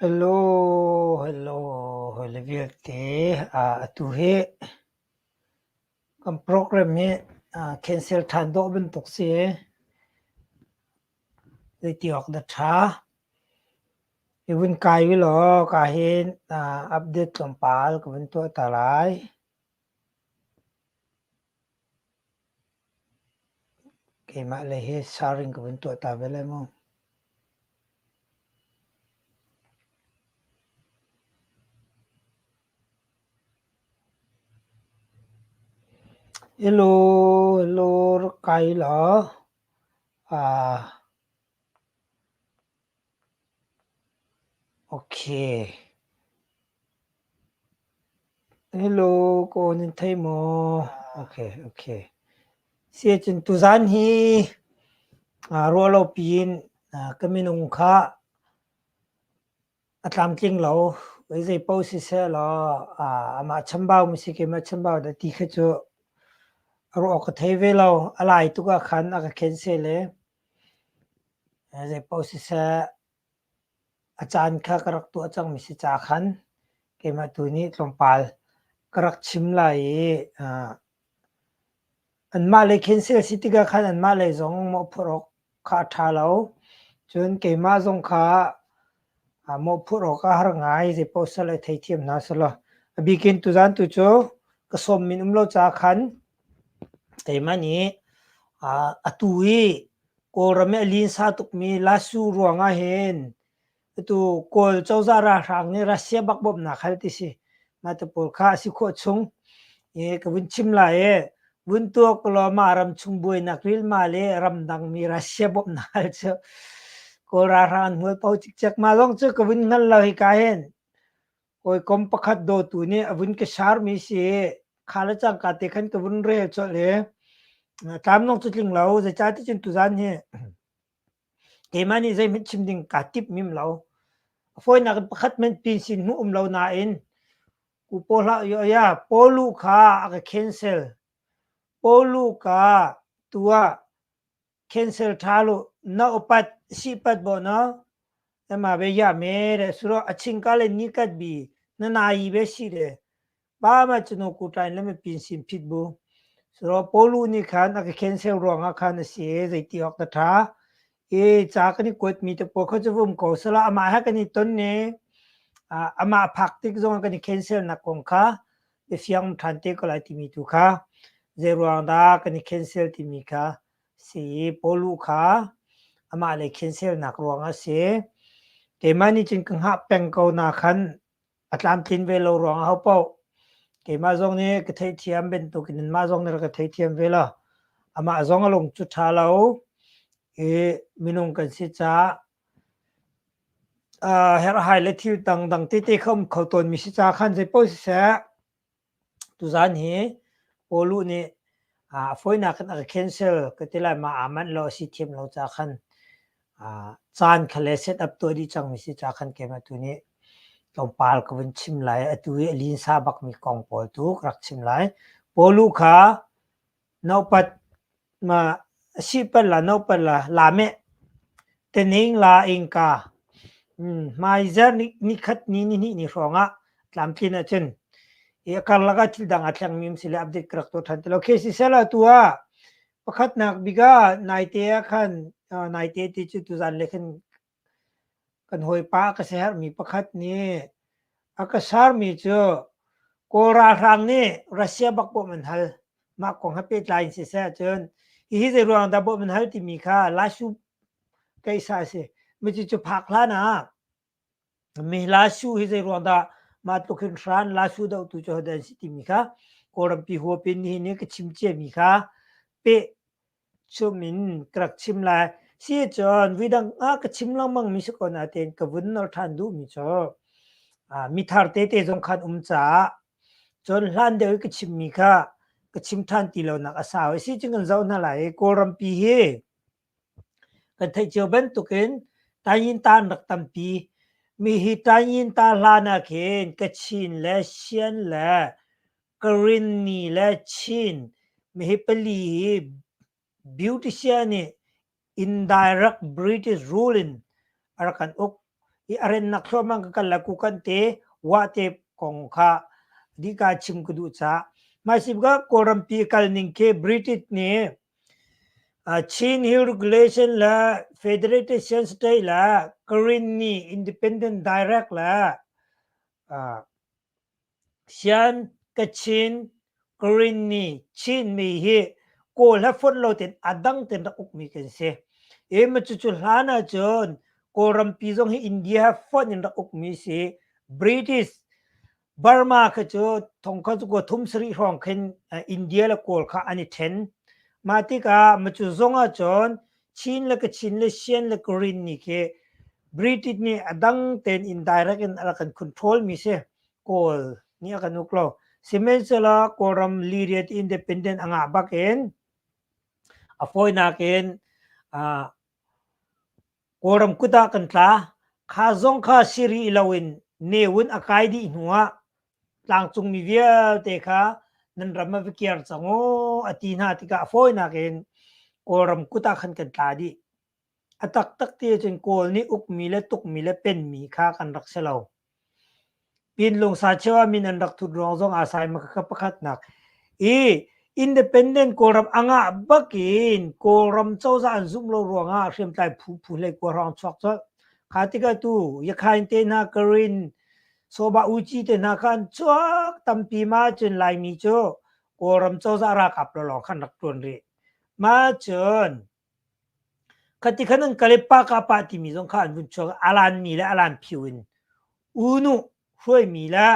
Hello, hello, Olivier. Tu he program he cancel than do ben tok se de tiok da tha even kai wi lo ka hin update kompal ko ben to talai ke ma le he sharing ko ben to ta vele mo hello kai lo okay hello ko nin thai mo okay sia chen tu zan hiรัวเราปีนก็มีนุงค้าตามจริงเราไว้ใจป้อสิเสเรามาชัมบ่าวมิสิเกมาชัมบ่าวแต่ที่เขาจะรัวก็เทเวเราอะไรตุกขันก็เคนเซเลยใจป้อสิเสอาจารย์ข้ากรักตัวจังมิสิจ่าขันเกมาตัวนี้ตรงปาลกรักชิมไหลอันมาเลยเคนเซลสิติกขันอันมาเลยจงมอพรกข้าท่าเราจนเกมาจงข้าโมพูดออกหาง่ายจะพอสละที่เทียมน่าสละบิกินตุจันตุโจก็สมมินเราจากขันแต่มันนี่ตุยโกรเมลินซาตุกมีลาสูรวงอาเห็นตัวโกลเจ้าจาราทางนี้รัสเซียบักบบนักขัดที่สิมาตะปูข้าสิโคชงก็วินชิมไล่วินตัวกลัวมารำชุงบุยนักริลมาเลรำดังมีรัสเซียบบนักเจ้าก็รารันหัวเป้าจิกจักมาลองเจอกับวินนั่นเราให้กาเห็นโอ้ยคอมปักขัดโดตัวนี้วินก็ชาร์มีสิขาลจังกาเตขันกับวินเรียชเลยตามน้องจุดลิงเราจะจ่ายที่จนตุจันเนี่ยเกมานี่จะมิดชิมดิ่งกาติบมิมเราฟอยนักปักขัดมันปีสินหูเราหน้าเอ็นกูโพละยาโพลูค่าก็แคนเซิลโพลูค่าตัวแคนเซิลทารุน่าอุปัตสิปัตบ่เนาะแต่มาเบียเมรสุรชิงกาเลนิกัดบีนั่นนายเบสิเรบ้ามาจนกูตายแล้วไม่ปีนสินพิดบูสุรโพลูนี่ขันนักแคนเซิลรวงอาคารเสียใจที่ออกตาท้าจากนี้กดมีแต่พวกเขาจะวุ่นก่อสละอามาให้กันนี่ต้นนี้อามาพักที่จงกันนี่แคนเซิลนักกงค้าเดี๋ยวยังทันเตก็ไล่ที่มีตุค้าเจรวงดากันนี่แคนเซิลที่มีค้าสีโพลูค้าอามาเลยแคนเซิลนักรวงอาเสียแต่มันนี่จึงกังหับเป็นเขาหน้าขันอัตลามทินเวลรวงเขาเป้าเกมาจงนี้ก็เทียมเป็นตัวกินมาจงนี้ก็เทียมเวลาอามาจงลงจุดท้าเรามินุงกันสิจ้าเฮร์ไฮเลทิวดังที่เขาเขาตัวมีสิจ้าขันจะป้อสิเสตุจานฮีโอลูนี่ฟอยนักนักแคนเซิลก็ที่ไรมามันเราสิเทียมเราจ้าขันจานคาเลเซตอัพตัวดีจังมีสิจ้าขันเกมาตัวนี้ตรงปาลก็เป็นชิมไหลตัวลินซาบักมีกองปอลตุกรักชิมไหลโปลูค่ะนอปัดมาสิเปล่านอปัดละลาเมเตนิงลาอิงกามาอิจาร์นี่ขัดนี่ฟองอ่ะลำพินาเช่นการลักทิลดังอัตยังมีมสิเลอัปเดตกระตุ้นทันทีเราเคสิเซลาตัวประคัดนักบิกานายเตียขันนายเตียที่จุดตุจันเล็กกันหอยป้าก็เสียมีประคัดนี้อากาศมีเจอโกราทางนี้รัสเซียบักบมันฮัลมากของฮับเปิดไลน์เสียจนอีที่รวงดับมันฮัลที่มีค่าลาชูไกซ่าเสียไม่จะพักล้านะมีลาชูที่รวงดามาตุกินทรานลาชูดาวตุจอดันสิที่มีค่าโกรัมปีหัวเป็นนี่ก็ชิมเจมีค่าเปชุมินกรักชิมลายเสียจนวิดังก็ชิมลังมังมิสกอนาเตนกับวุนนอร์ทันดูมิจอมีทาร์เตเตจงขันจ่าจนลันเดียวก็ชิมมีค่าก็ชิมทันตีเรานักอาสาวสิจึงกันเจ้าหน้าไหลโกรัมปีเฮกันไทยเจ้าเป็นตุกินตายินตานักตัมปีมีฮิตายินตาลานาเคนกชินและเชียนและกรินนีและชินมีฮิปลีบิวติเชียนี่ indirect British ruling อารักันอก i aren nak so mang kan la ku kan te wa te kong kha di ka chim ku du cha ma sib ga koram pi kal ning ke British ne Chin hi regulation la federation state la Korean ni independent direct la Sian Kachin Korean ni Chin mi hi ko la fot lo ten adang ten da uk mi kan se e ma chu chu hlana chon koram pi zong hi India fot in da uk mi se British Burma ka chu thong kha chu ko thum sri rong khen India la kol kha ani ten matika ma chu zonga chon Chin la Kachin la Sian la Korean ni ke British ni adang ten indirect in alakan control mi se kol ni akan uklo simen sela koram liriat independent anga baken afoy naken koram kuta kan tla khazong kha siri ilawin newun akai di nuwa langchung mi vial te kha nan rama vikiar chango atina tika afoy naken koram kuta khan kan tla di atak tak te chen kol ni uk mi le tuk mi le pen mi kha kan rak selo pin lung sa chewa min an rak thut rong zong asai ma kha pakhat nak independent koram anga bakin koram chawza an zum lo ronga hrem tai phu le ko rang chok chok khatika tu yakhain te na karin soba uchi te na khan chok tampi ma chen lai mi cho koram chawza ra kap lo khan rak ton re ma chen katikhanan kalepa ka pa ti mi zong khan bun chok alan mi la alan phiwin unu hroi mi la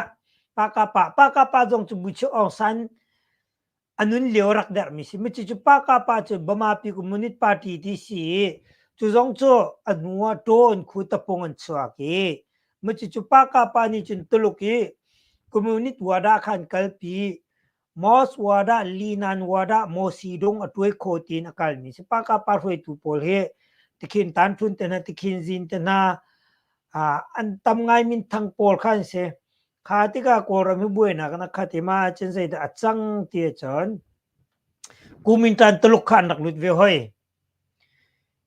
pa zong chu bu chu ong san anun leo rak dar mi si michi chu pa chu bama pi communist party ti si chu zong chu anua ton khu ta pongan chwa ki michi chu pa ni chun tuluki communist wada khan kalpi mos wada linan wada mosidong atoi khotin akal mi si pa hroi tu pol he tikhin tan thun te na tikhin zin te na an tam ngai min thang pol khan se khatika koram hi buena kana khatima chen sei da achang tie chon kumin tan tuluk khan rak lut ve hoi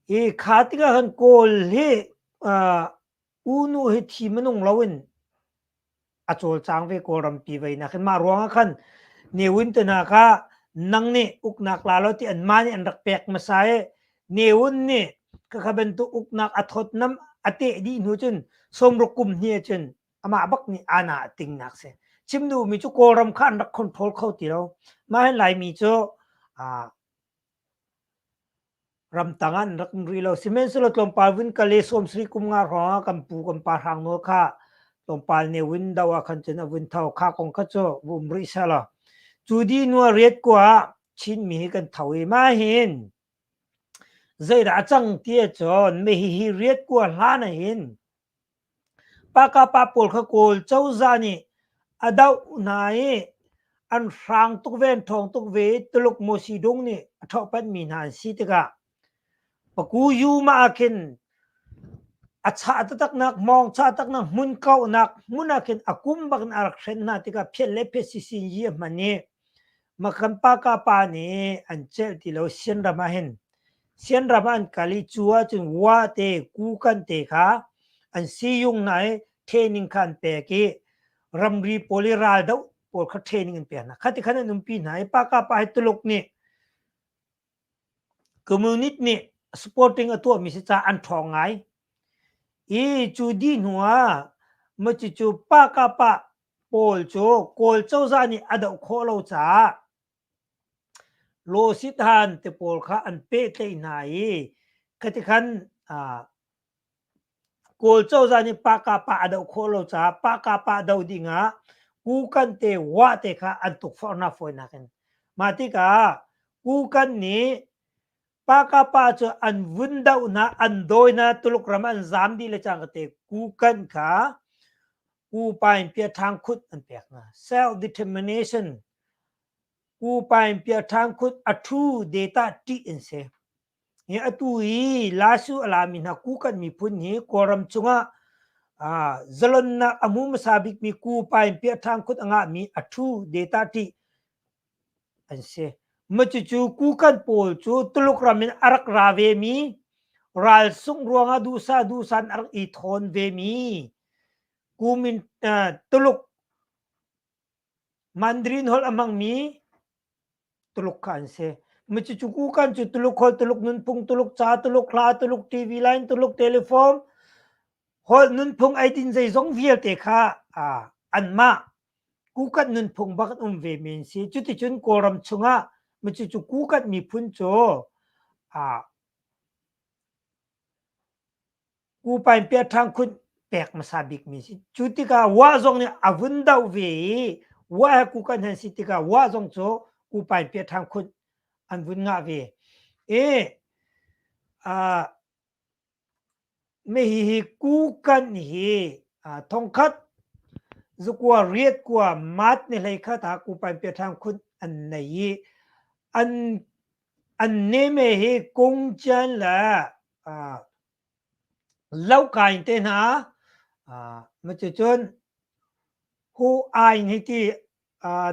e khatika han kol hi unu hi thi manung lawin achol chang ve koram pi ve na khan ma ronga khan newin te na kha nang ni uknak lalo ti an mani an rak pek masae newun ni ka khaben tu uknak athot nam ate di nu chun som rokum hnie chen ama bak ni ana ting nak se chimnu mi chu koram khan rak control khau ti lo ma hen lai mi chu ram tangan rak ri lo simen selo tlom palwin kale som sri kumnga ro kampu kampa hang no kha tlom pal ne win dawa khan chen win thau kha kong kha chu bum ri sala chudi no ret kwa chin mi kan thawi ma hin zai ra chang tie chon me hi ret kwa hlana hin pa pol kha kol chau zani adau nai an rang tuk ven thong tuk ve tuluk mo si dong ni athau pan mi nan si tega paku yu ma akin acha tak nak mong cha tak nak mun kau nak munakin akum bak na arak sen na tega phel le phe si si yi mani makan pa ni an chel ti lo sian rama hen sian rama an kali chua chun wa te ku kan te kha an si yung nai training khan pe ki ramri poliral dau pol kha training pe na khati khana num pi nai pa tuluk ni community ni supporting ato mi si cha an thong ngai chu di nuwa ma chu pa pol cho kol chau za ni adau kho lo cha lo sit han te pol kha an pe te nai khati khan kol chau za ni pa adau kho lo cha pa dau dinga ku kan te wa te kha an tuk for na foi na kan matika ku kan ni pa chu an vun dau na an doi na tuluk ram an zam di le chang te ku kan kha ku pain pia thang khut an pek na self determination ku pain pia thang khut athu data ti in se ni atu hi lasu alami na ku kan mi phun ni koram chunga zalon na amu masabik mi ku pain pia thang khut anga mi athu data ti an se machu ku kan pol chu tuluk ramin arak rave mi ral sung ruanga du san ar I thon ve mi kumin tuluk mandrin hol amang mi tuluk kan se mecucuku kan cu tuluk hol tuluk nun pung tuluk cha tuluk kla tuluk TV line tuluk telephone hol nun pung ai tin zai zong vial te kha an ma ku kat nun pung bak ve min si chu ti chun koram chunga mecucuku kat mi phun choกูไปเปียทางคุณแปลกมาซาบิกมีสิจุติกาว่าจงเนี่ยอวุนดาวเวว่ากูกันเห็นสิติกาว่าจงโจกูไปเปียทางคุณอันวุนงาเวไม่ฮีกูกันฮีทองคัดจุกว่าเรียดกว่ามัดนี่เลยค่ะถ้ากูไปเปียทางคุณอันไหนอันนี้ไม่ฮีกงจันละlâu cài tên hả mà chỉ chôn hu ai này thì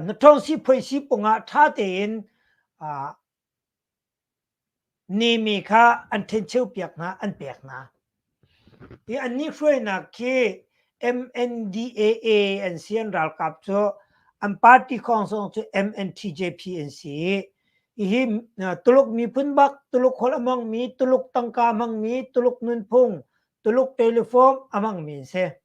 nó trong ship phải ship bông thà tiền nimi kha anh thiên chiếu bẹt na anh bẹt na thì anh ní phơi na khi MNDAA anh xiên rào cặp cho anh party council cho MNTJPNC hi tuluk mi phun bak tuluk hol amang mi tuluk tangka amang mi tuluk nun phung tuluk telephone amang min se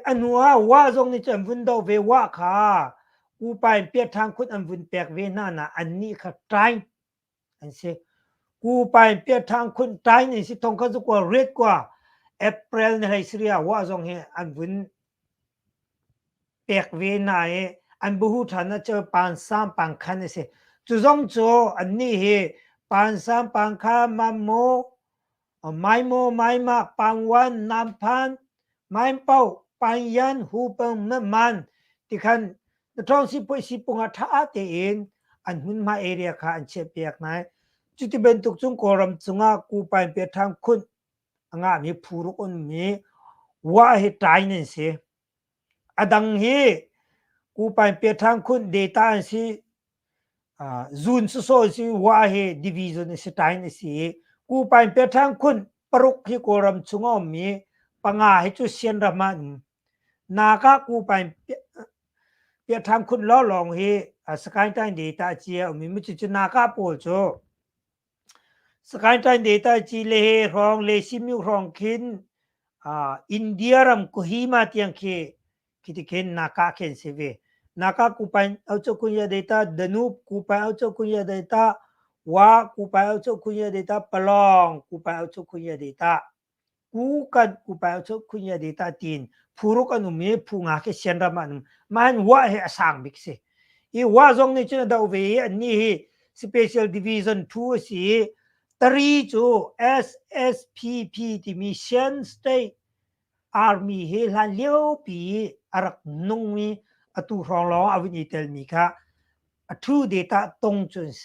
anua wa zong ni chan vun do ve wa kha u pai pia thang khut an vun pek ve na na an ni kha trai an se ku pai pia thang khut trai ni si thong kha zu ko red kwa April ni hai sria wa zong he an vun pek ve na an bu hu than na che pan sam pan khan ni se chu zong cho an ni he pan sam pan kha ma mo mai mo mai ma pang wan nam pan mai pau pang yan hu pang na man ti khan the thong si poi si punga tha te in an hun ma area kha an che pek nai chu ti ben tuk chung koram chunga ku pai pe thang khun anga mi phuruk on mi wa he tai nen se adang hi ku pai pe thang khun data an si zun so si wa he division si tai ne siกูไปเปียทางคุณปรุกที่โกรมชงอมมีปังอาให้จุเซียนรามันนาก็กูไปเปียทางคุณล้อลองเฮสกายไทน์เดต้าจีมีมุจุนาก็ปูโจสกายไทน์เดต้าจีเลรองเลซิมิวรองคินอินเดียรัมกุฮีมาเตียงเคคิดเข็นนาคาเข็นเซเวนาคากูไปเอาเจ้าคุณยาเดต้าดนูบกูไปเอาเจ้าคุณยาเดต้าว่ากูไปเอาเจ้าคุณยาเดต้าปลองกูไปเอาเจ้าคุณยาเดต้ากูกันกูไปเอาเจ้าคุณยาเดต้าตีนผู้รู้กันนุ่มผู้งาแค่เชียนรามันว่าให้สังบิกสิอีว่าตรงนี้จะดาวเวอันนี้ Special Division 2สิตรีจู SSPP ที่มี Shan State Army เฮลันเลี้ยวปีอารักนุ่งมีอตุรองล้ออวินิเตลมีค่ะทูเดต้าตรงจนเซ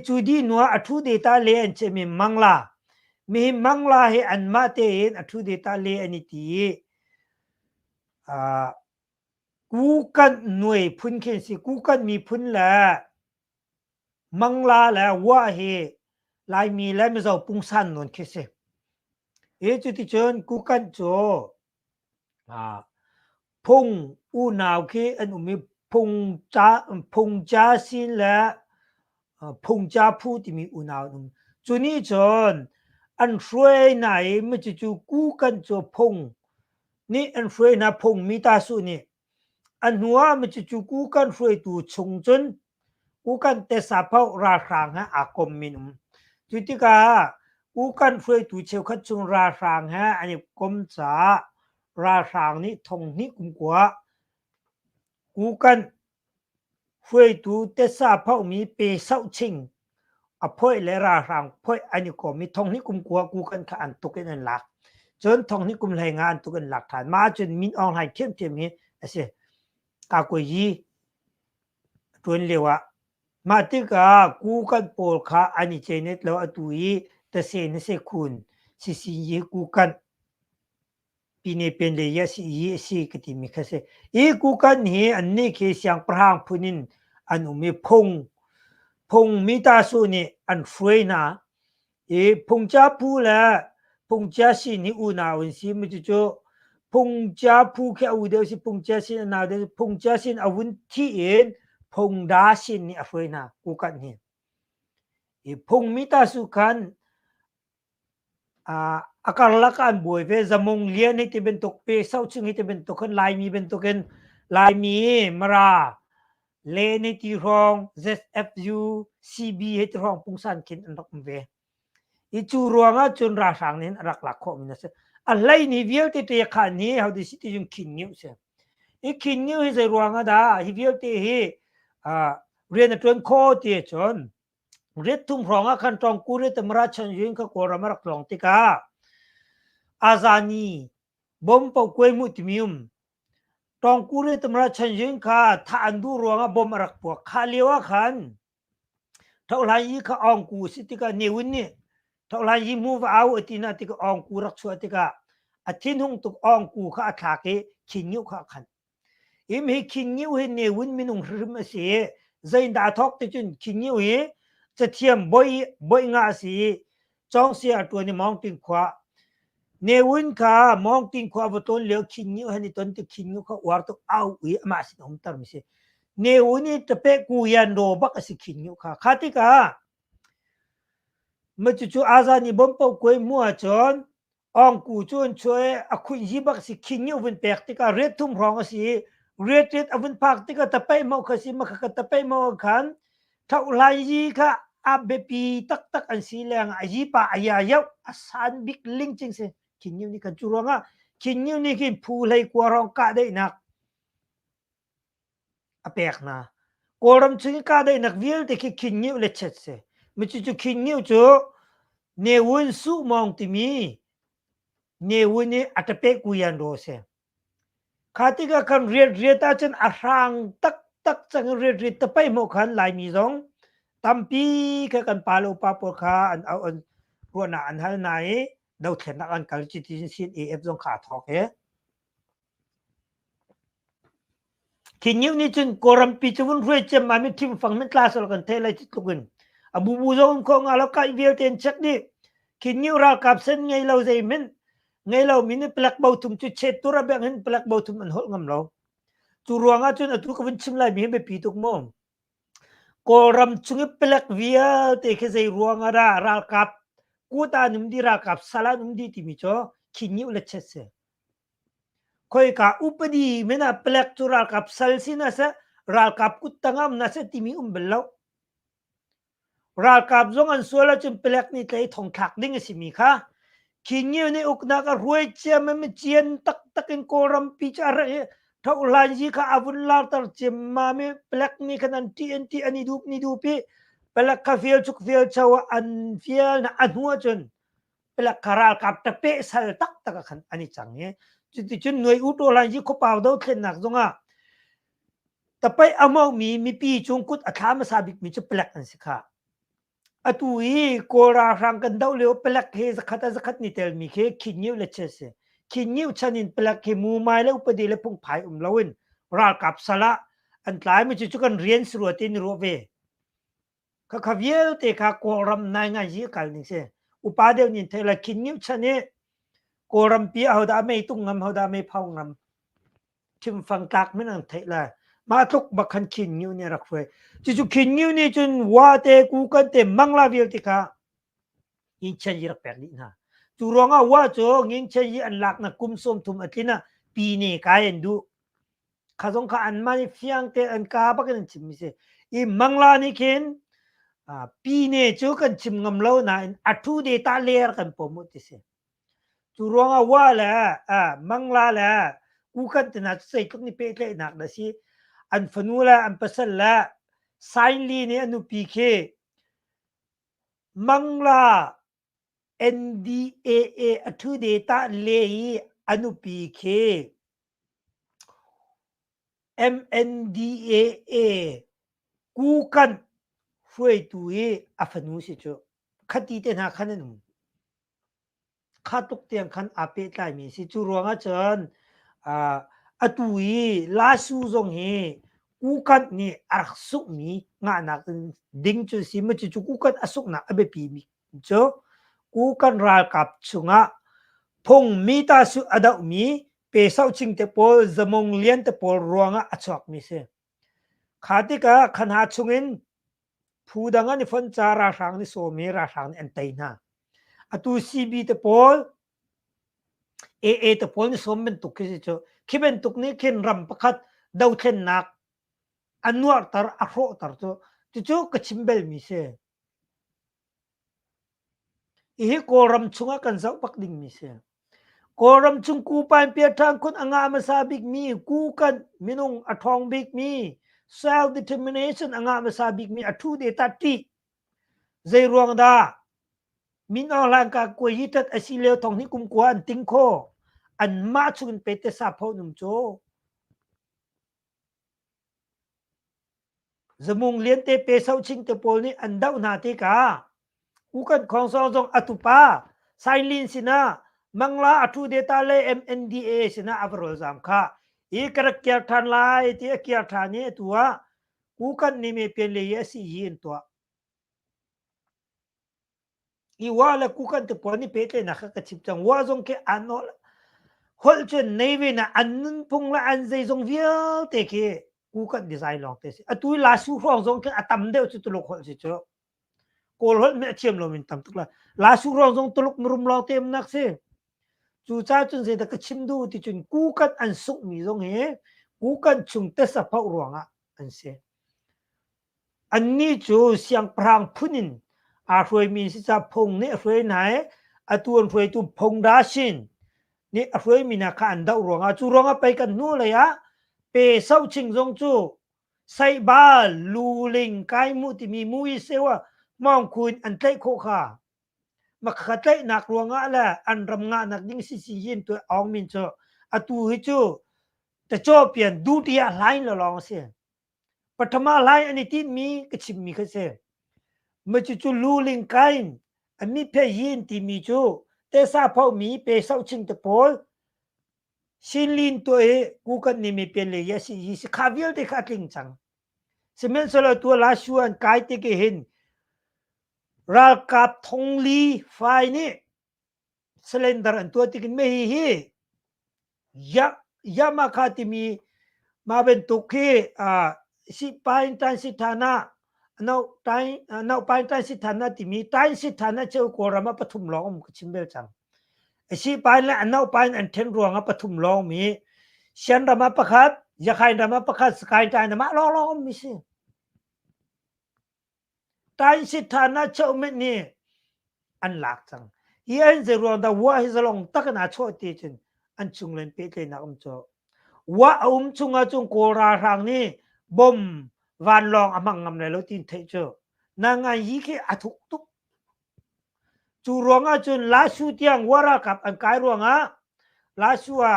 จูดีนัวทูเดต้าเลนเชมีมังลาเฮอันมาเตนทูเดต้าเลอันนี้ทีกูกันหน่วยพุนเคนสิกูกันมีพุนแหละมังลาแหละว่าเฮลายมีแล้วไม่จะปุงสันนนเคสจุดที่เชิญกูกันโจพงอูนาวเคอันอุมีพงจ้าสินและพงจ้าผู้ที่มีอุณาวนุ่มจุนี้จนอันช่วยไหนไม่จะจูกู้กันโจพงนี่อันช่วยนะพงมีตาสุนี่อันหัวไม่จะจูกู้กันช่วยตูชงจนกู้กันแต่สาเพาราคางฮะอากรมมินุมจุดที่กากู้กันช่วยตูเชลคัดชงราคางฮะอันนี้กรมจ๋าราคางนี้ทงนี้กุมกัวกู้กันช่วยตูแต่สาเพามีเปเศร้าชิงพ่อยและราคางพ่อยอันนี้ก็มีทงนี้กุมกัวกู้กันขันตุกันนั่นหลักจนทงนี้กุมแรงงานตุกันหลักฐานมาจนมินออนไลน์เทียมนี้เสียกากวยยีตัวเรียกว่ามาติกากูกันโปลคาอันนี้เจเน็ตแล้วตุยแต่เซนเซคุณสิยีกูกันปีนี้เป็นเลยยสิยีสิกติมิคเสกูกันเฮอันนี้เคเสียงพรางพุนินอันอุมีพงมิตาสุนี่อันฟวยนะ phùng cha pu là phùng cha xin ni u nào xin mà chú phùng cha pu cái u đều phùng cha xin nào đều phùng cha xin ở vun thiên phùng đá xin ni phơi na u kan hi phùng mi ta su kan akarlakan buổi về zamong liên hay bên tục pe sau chừng hay bên tục kan lai mi bên tục kan lai mi mara lên hay ti rong zfu cb hay ti rong phùng san kin an rak về chu ruanga chun ra sang nen rak lak kho min se alai ni vial te te kha ni how the city jung kin new se kin new hi ze ruanga da hi vial te hi rian tron kho te chon ret tum ronga khan tong ku re tamra chan yin ka ko ram rak long ti ka azani bom po kwe mu timium tong ku re tamra chan yin ka tha andu ruanga bom rak po khaliwa khan thau lai yi kha ong ku city ka newin ni thau lai yi move out atina ti ka ong ku rak chu ti ka athin hung tuk ong ku kha tha ke kin new kha khan im hi kin new he newin minung rim se zain da thok ti chun kin new hiจะเทียมบ่อยงาสีจ้องเสียตัวนี่มองติงขวาเนวินค่ะมองติงขวาบต้นเหลียวขินนิ้วให้นี่ต้นติขินนิ้วเขาวาร์ตุเอาอีมาสิผมตามมิเสเนวินนี่จะเปกูยันโดบักสิขินนิ้วค่ะข้าที่ค่ะเมื่อจู่อาซานี่บ่มเป่ากวยมัวจนองกูจนช่วยอคุยยีบักสิขินนิ้วเป็นแปลกที่ค่ะเรียดทุ่มรองสิเรียดอวันพักที่ค่ะตะไปเมาค่ะสิมาค่ะตะไปเมาขันถ้าอุลัยยีค่ะอาเบปีตักอันสีแรงอายีปะอายายาวอาสานบิ๊กลิงจริงสิขินนิ้วนี่กันจุรวงอ่ะขินนิ้วนี่กินผู้เลยกว่าร้องกาได้นักอเปกนะกอรมชิงกาได้นักวิลแต่ขินนิ้วเล็ดเช็ดสิไม่จู่ขินนิ้วจู่เนวุนสู้มองติมีเนวุนนี่อัตเปกกุยันโรเซข้าที่ก็คันเรียตาจนอารังตักจังเรียตะไปโมขันลายมีสองตั้มปีแค่กันปาโลปาปอคาอันเอาอันรัวหนาอันหันไหนดาวเขียนนักอันการจิตจินซีเอฟจงขาทอกเฮขินยิ้วนี่จนกรำปีจวนรวยเจมมาไม่ทิมฟังไม่กล้าสลกันเทเลยจิตตุกันบูจงคงอาลกายเวียเตนเช็คนี่ขินยิ้วรากับเส้นไงเราใจมันไงเรามินเปลักเบาทุ่มจุดเช็ดตัวระเบียงเห็นเปลักเบาทุ่มมันหดงำเราจูรวงอาจนตุกวันชิมลายมีให้ไปปีตุกมองกรำจุงเปลักเวียเตะแค่ใจรวงอารากับกูตาหนุ่มดีรากับสลาหนุ่มดีที่มีจ่อขินยิ้วเล็ดเช็ดเสคอยกาอุปดีเมน่าเปลักจูรากับสัลซินะเสรากับกุตังามนะเสที่มีเบลล์รากับจงอันส่วนละจนเปลักนี่ใจทองถักดิ้งสิมีค่ะขินยิ้วนี่อุกนักรวยเจียมไม่เจียนตักอินกรำปีจาระถ้าอุลาจีค่ะอาวุธลาตัดเจมมาไม่เปลักนี่ขนาดที่อันนี้ดูพี่เปลักคาเฟียชุกเฟียชาวอันเฟียนะอันหัวจนเปลักคารากับตะเปะสัลตักขันอันนี้จังเนี่ยจุดหน่วยอุตโตลาจีเขาเป่าดาวเข็นหนักจงอ่ะแต่ไปเอาเมามีปีจงกุดอัฐามาซาบิกมีจะเปลักอันสิค่ะอตุยโกรารังกันดาวเลี้ยวเปลักเฮสักนี่เตลมีเคขินยิ้วเลเชสขินยิ้วชันินเปลักเฮมูไม้แล้วอุปดีเลพงไผ่ลาวินรากับสละอันหลายมันจะจุกันเรียนสรวตินรัวเวข้าขวิลเตค่ะโกรำนายงานยี่กันนี่เสอุปาเดียวนินเทละขินยิ้วชันเนี่ยโกรำปีเอาดาไม่ตุ้งงำเอาดาไม่เผางำชิมฟังตักไม่นั่งเทละมาทุกบักขันขินยิ้วเนี่ยรักเฟยจู่ขินยิ้วนี่จนว่าเตกูกันเตมังลาวิลเตค่ะอินเชนยี่รักแปลกนี่นะจู่ร้องว่าจ่ออินเชนยี่อันหลักนะกุมสมทุมอันที่น่ะปีนี้กายันดูข้าสงข้าอันมานี่เฟียงเตอันกาบักกันชิมมิเสอีมังลานี่เข็นปีนี้จู่กันชิมงำเล่านะอัทุเดตาเลร์กันปมุติเสจู่ร้องว่าแหละมังลาแหละกูกันแต่น่ะใส่ก็นี่เป๊ะเลยนักนะสิอันฟนูละอันปัสสละ sign ลีนี่อนุปีเคมังลา NDAA อัทุเดตาเลอนุปีเค MNDAA กูกันช่วยตัวอัฟนูสิจ้ะขัดตีเตนะขันนุ่มข้าตุกเตียงขันอาเปตไลมีสิจูรวงอาจารย์อตุยลาสูจงเฮกูกันนี่อักสุกมีงานักดิ้งจุสิมันจะกูกันอสุกนะอเบปีมีจ้ะ กูกันราลกับชุงะพงมีตาสุอดามีเปเศร้าชิงเตปอลจมงเลียนเตปอลรวงะอชอกมิเซขาติกะขันหาชุงินผู้ดังอันฟันจาราสังนิโซเมราสังอันเตยนาอตูซีบีเตปอลเอเตปอลนิสมเป็นตุกคิสิโจคิเป็นตุกนี้คินรำประคัดดาวเทนนักอันนวดตาร์อโรตาร์โจจู่ๆก็ชิมเบลมิเซอีกโกรัมชุงะกันเจ้าปักดิ่งมิเซโกรัมชุงกูปานเปียทางคนอ่างามาซาบิกมีกูกันมินุงอทองบิกมี self determination อ่างามาซาบิกมีอทูเดตัดตีใจรวงดามินอลังกากวยยิตัดอสิเลวทองนี้กุมกวนติงโคอันมาชุนเปเตซาพอนุมโจจมุงเลียนเตเปเซาชิงเตโปลนี่อันดาวนาติกากูกันของซองซองอตุปาไซลินสินะมังลาอทูเดตาเล MNDA สินะอัฟโรซามค่ะอีกระเกียร์ทันไลที่เกียร์ทันนี่ตัวกูกันนี่มีเป็นเลยสิยินตัวอีว่าละกูกันตัวปนี่เปเตนะกระชิบจังว่าจงแค่อันนั้นฮอลจนในเวนะอันนั้นพงละอันใจจงเวียเตะกูกันดีไซน์ลองเตะสิอตุยลาสูฟองจงแค่อัตมเดียวจุดลุกฮอลสิจ้ะโกลฮอลไม่เชื่อมลมินตัมตุกละลาสูรองจงตุลุกมรุมลองเต็มนักสิจู่จ้าจนเสด็จกชิมดูที่จนกูกันอันสุกมีจงเฮกูกันชุงเตสะพาวรวงอ่ะอันเสอันนี้จู่เสียงพรางพุนินอาฟวยมีสิจะพงเนี่ยฟวยไหนอตัวฟวยตุพงดาชินนี่ฟวยมีนักอันดาวรวงอ่ะจู่รวงอ่ะไปกันนู่นเลยอ่ะเปเศร้าชิงจงจู่ใส่บาลูลิงไกมุติมีมุยเสวะมองคุณอันเตะโคขามาขัดเตะหนักรวงอะแหละอันรำงานหนักยิ่งสิยินตัวอองมินโจอตูฮิจูแต่โจเปลี่ยนดูที่อะไรละลองเสียปัทมาไลอันนี้ที่มีกชิมมีก็เสียมาจู่ลูลิงไกอันนี้เพียยินที่มีจูแต่ซาพอมีเปเศร้าชิงตะโพลชิลินตัวกูกันนี่มีเป็นเลยสิยิคาวิลเดคัดลิงจังสมัยสละตัวลาชวนกายติเกหินรัลกับทงลีไฟนี่สเลนเดอร์อันตัวติกินไม่ฮียามาคาติมีมาเป็นตุกีสิปายตันสิธานะนาวปายตันสิธานะติมีตันสิธานะเจ้าโกรามาปฐุมลองก็ชิมเบลจังสิปายและนาวปายอันเทนรวงปฐุมลองมีเชียนรามาประคัดยาใครรามาประคัดสกายตันรามาลองมีสิตันสิธานะเจ้าเม็ดนี่อันหลักจังยันจะรวงดาวว่าให้จะลงตักนาโชติจนอันชุงเล่นเปเตนักโจว่าชุงอาจุงโกรารังนี่บ่มวันลองอมังงำในรถตินเทเจนางายีเคอทุกตุกจูรวงอาจุนลาสุเตียงวาระกับอันกายรวงอาลาสุอา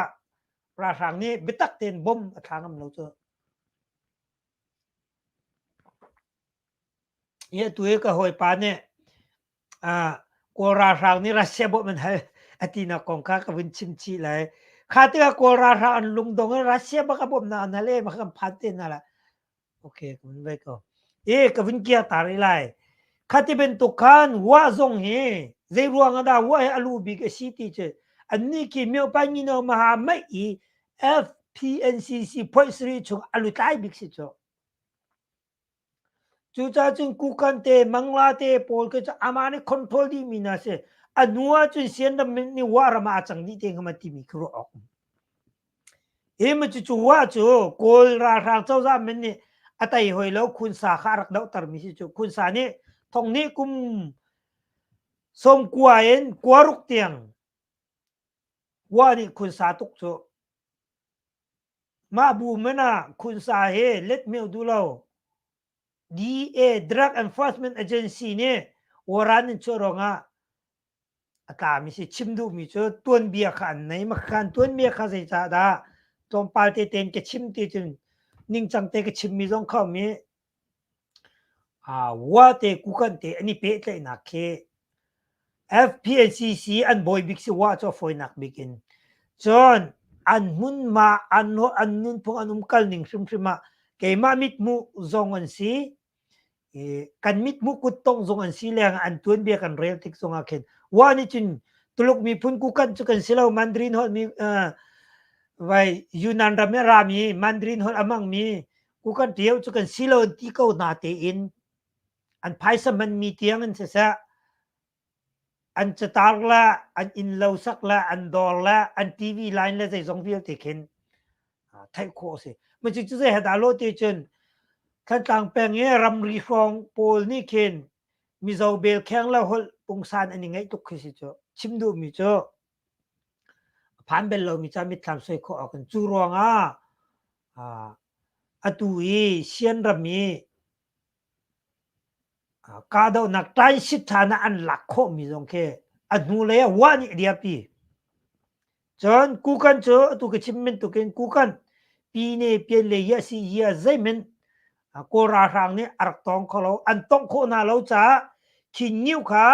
รารังนี่บิตักเต็นบ่มทางงำเราเจเยตัวเอกหอยปานเนี่ยโกรารังนี่รัสเซียบ่มันให้อตินักองข้ากับวินชิมชีเลยข้าที่ก็โกรารังอันลุงดงรัสเซียบักบ่มนาอันนั้นเลยบักพันเต็นนั่นแหละโอเคคุณไปก็กับวินเกียตาริไลข้าที่เป็นตุกานว่าจงเฮใจรวงดาว่าให้อลูบิกสิติเจอันนี้กี่มีอปัญญามาหาไม่อี FPNCC พอยส์รีชงอลูไตบิกสิโจจู่จ้าจึงกูกันเตมังลาเตโพลก็จะอามานี่คอนโทรลดีมีนาเซอันนัวจึงเสียนดำนี่ว่ารามาจังดีเตงมาที่มีครัวออกมันจู่ว่าจู่โกลราทางเจ้าจ้ามันนี่อัตยหอยแล้วคุณสาขารักดาวตร์มิสิจู่คุณสานี่ทองนี้กุมสมกว่ากัวรุกเตียงว่านี่คุณสาตุกจู่มาบูมนะคุณสาเฮเล็ดเมียวดูเรา DA Drug Enforcement Agency เนี่ยวารันนี่ชั่วรงตามิสิชิมดูมิชั่วตัวเบียขันไหนมาขันตัวเบียขันใส่จ่าดาตรงปาเตเต็นก็ชิมตีจนนิ่งจังเตก็ชิมมีจงเข้ามีว่าเตกูกันเตอันนี้เป๊ะเลยนักเค FPNCC อันบอยบิ๊กซีว่าจะฟอยนักบิ๊กินจนอันมุนมาอันนุนพงอันนุมกัลนิ่งชิมมาเกมามิดมูจงอันซี กันมิดมุกุตตงซงอันซีเลียงอันตวนเบียกันเรียลติกซงอาเคนว่านี่จินตุลุกมีพุนกุกันจุกันสิเลามันดรินฮอมีไว้ยูนันรามรามีมันดรินฮออามังมีกุกันเดียวจุกันสิเลาที่เขานาเตอินอันไพสมันมีเตียงอันเสะอันจะตาร์ละอันอินเลวสักละอันดอลละอันทีวีไลน์ละใจซงเบียติเคนไทยโคสิมันจะจะเหตุอาโลเตจนขันต่างแปลงเงี้ยรำรีฟองโพลนี่เคนมีเจ้าเบลแข็งแล้วหลปงซานอันนี้ไงตุกขึ้นสิจ้ะชิมดูมีจ้ะผ่านเบลเรามีจ้ามีทำสวยข้อกันจูรองอตุยเชียนรำมีกาดาวนักไต่สิทธานะอันหลักข้อมีตรงเคอันนู้เลยว่านี่เดียปีจนกูกันจ้ะตุกชิมมันตุกันกูกันปีนี้เปลี่ยนเลยยาสียาใจมันกูราทางนี้อักตองเขาเราอันต้องโคนาเราจ้าขินยิ้วขา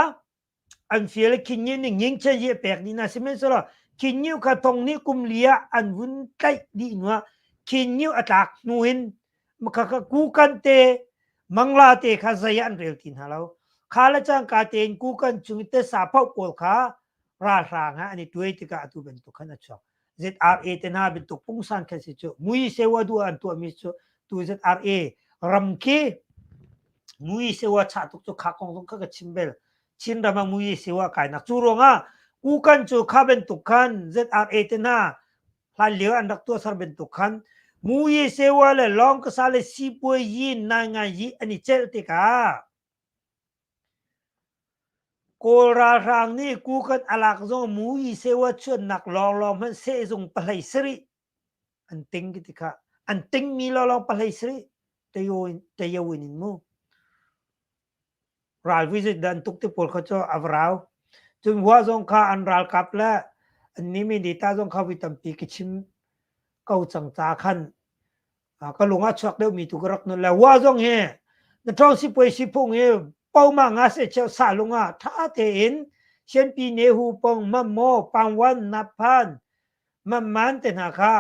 อันเฟียลขินยิ้วนี่ยิงเชยแปลกดีนะสิเมนสละขินยิ้วขาตรงนี้กุมเลียอันวุ่นใกล้ดีนัวขินยิ้วอัตากนูหินมันก็กูกันเตมังลาเตข้าใจอันเร็วทินฮะเราข้าละจังกาเตนกูกันจุงเตสาพาวโกลขาราทางฮะอันนี้ตัวที่กาตุเป็นตุขันชอบ ZRA เตน่าเป็นตุปุ่งสันแค่สิจ้ะมุยเสวดูอันตัวมิจ้ะตัว ZRAรำคีมุยเสวะชาตุกจุข้าคงต้องข้าก็ชิมเบลชินรำมามุยเสวะกายนักจูรงกูกันจูข้าเป็นตุกัน ZRA เตน่าหลายเหลียวอันดักตัวสารเป็นตุกันมุยเสวะเลยลองก็สาเลสิบวยยีนนางยีอันนี้เจลติกาโกราทางนี้กูกันอลักซงมุยเสวะชวนนักลองมันเสซงปลายสรีอันติงกิติกาอันติงมีลองปลายสรีte yo winin mo ral visit dan tuk te pol khacho avrao chun wa zong kha an ral kap la an ni mi dita zong kha vitam pi kichim kau chang cha khan ka lunga chak de mi tu grak no la wa zong he na thong si poi si phung he pau ma nga se cheu sa lunga tha te in chen pi ne hu pong ma mo pang wan na phan ma man te na kha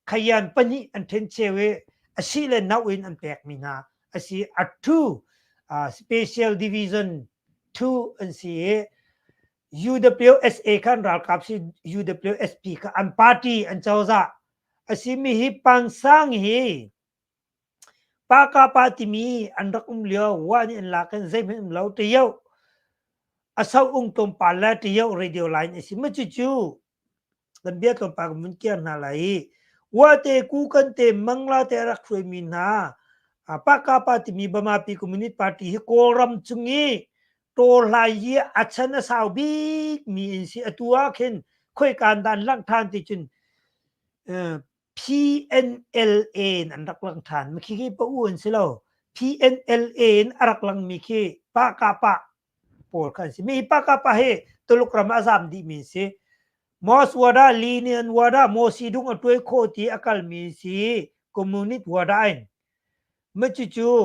khayan pani an then chewe asi le nawin an pek mina asi atu special division 2 an si UWSA kan ral kap si UWSP ka an party an chawza asi mi hi pang sang hi paka pati mi an rakum lio wani an lakan zaim him lau te yo asaw ung tom pala te yo radio line asi machuchu dan bia tom pa mun kian na lai wa te ku kan te mangla te rak khoi min na paka pati mi bama pi community party hi koram chungi to lai ye achana saw bi mi si atua khen khoi kan dan lang than ti chun PNLA อันรักลังฐานมีขี้ปะอ้วนสิเรา PNLA อันรักลังมีขี้ปากาปะปวดกันสิมีปากาปะเฮตุลุกรำอาซามดีมีสิมอสวดาลีเนียนวดาโมซีดุงอัตวยโคตีอากาลมีสิคอมมูนิตวดาอินเมื่อจู่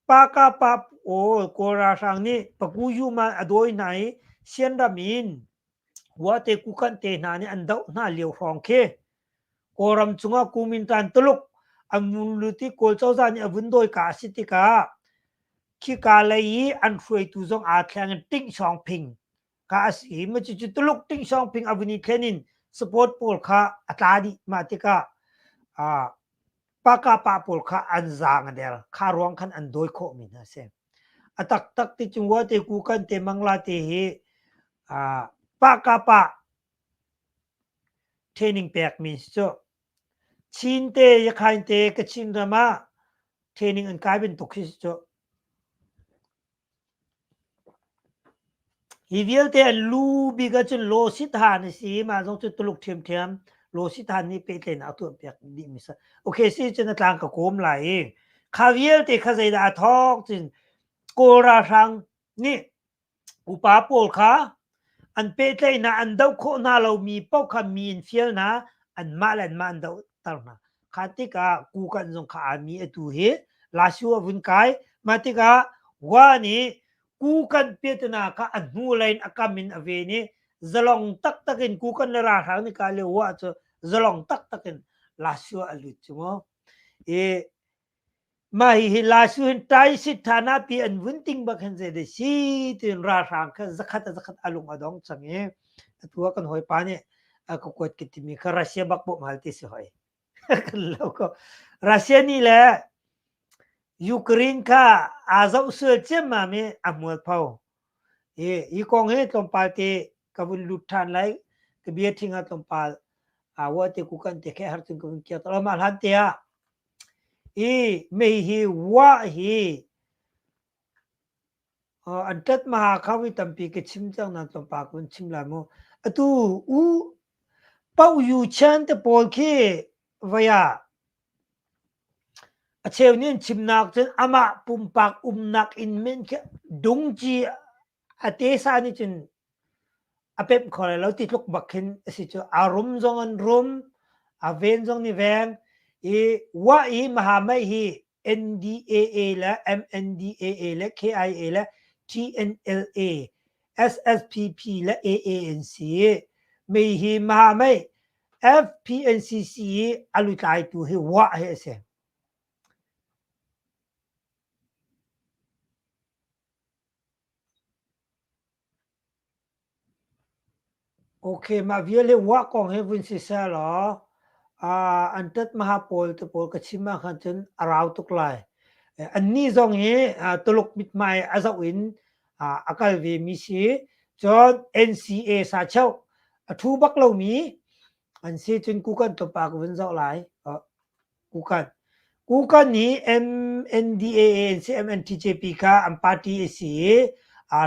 ปากาปะโอโกราสังนี่ปะกูยูมาอดอยไหนเชียนดามินว่าเตกุกันเตนานี่อันเดาหน้าเลียวรองเคkoram chunga kumintan tuluk amuluti kolchauza ni avundoi ka sitika khika lai an hrui tu zong a thlang ting song phing ka asi ma chu tuluk ting song phing avuni thlenin support pol kha atadi matika paka pa pol kha anjang der kha rong khan an doi kho min ha se atak tak ti chungwa te ku kan te mangla te he paka pa training pack means soชินเตยคายเตกชินรามาเทนิงอันกลายเป็นตกที่สุดฮีเวลเตอันลูบิกจนโลสิทานสิมาต้องจุดตลุกเทียมเทียมโลสิทานนี่เป็นเล่นเอาตัวเปียกดีมิสโอเคสิจะนัดลางกับโคมไหลคาเวลเตข้าใจดาทอกจินโกราชังนี่อุปาโปลค่ะอันเป็นเล่นนะอันเดาโคนาเรามีเป้าคำมีนเฟียลนะอันมาแลนมาอันเดาtarna khatika kukan zong kha ami atu he lasua vun kai matika wani kukan petna ka anu line akamin aveni zalong tak takin kukan la ra ni ka le wa cho zalong tak takin lasua alu chumo มาฮิลาสุนไตสิทธานาปีอันวุนติงบักเห็นเจเดชีตินรารังค่ะzakatอลุงอดองสังเกตัวกันหอยปานี่ก็กดกิติมีคารัสเซียบักบุมาลติสิหอยแล้วก็รัสเซียนี่แหละยูเครนค่ะอาซาอุสเซมามีอมวลพาวอีกองเฮตอมปาเตกับลุทานไลกเบียทิงาตอมปาว่าเตกุกันเตแค่หาร์ตุนกุนเกียตลอมาหันเตียไม่ฮีว่าฮีอันตัดมาเขาวิตัมปีกชิมจังนั่นตอมปากุนชิมลามูตูอูเป้าอยู่ชันเตปอลคีวายาเชลนี่ชิมนักจนอามาปุ่มปากนักอินเมนแค่ดงจีเตสานี่จนเป็บขอเลยเราติดลูกบักเห็นสิจูอารมณ์จงอันรมเวนจงนี่แวงว่ามหาไม่ฮี NDAA และ MNDAA และ KIA และ TNLA SSPP และ ANC ไม่ฮีมหาไม่ FPNCC อลุตายตัวให้ว่าให้เสียโอเคมาเวียเลยว่าของเฮวินซิเซลหรออันตัดมหาโพลตัวโพลก็ชิมาขันจนราวตุกไลอันนี้จงเฮตลกมิดไม่อาจวินอากาศเวมิซีจน NCA สาเช่าทูบักเรามีอันเสียจนกูกันตัวปากวินเจ้าหลายกูกันนี้ MNDAA MNTJP ค่ะอันปาร์ตี้เสีย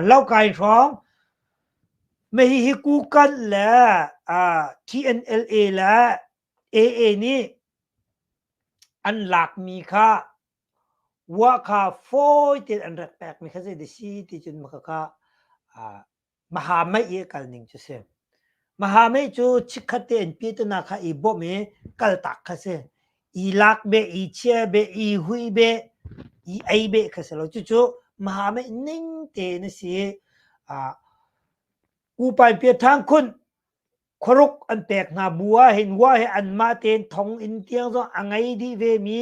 เล่าการร้องไม่ให้กูกันและTNLA และ AA นี่อันหลักมีค่าว่าค่าโฟยติดอันแรกๆมีค่าเสียดสีที่จนมาค่ามหาไม่เอกกันหนึ่งจุดเสียมหาไม่จูชิคเตนปีตนาค่าอีบ่มีกัลตักค่าเสียอีลักเบอีเชียเบอีหุยเบอีไอเบค่าเสียเราจู่ๆมหาไม่นิ่งเตนเสียกูไปเพียทางคุณครุกอันแปลกหน้าบัวเห็นว่าให้อันมาเตนทองอินเตียงก็อังไงดีเวมี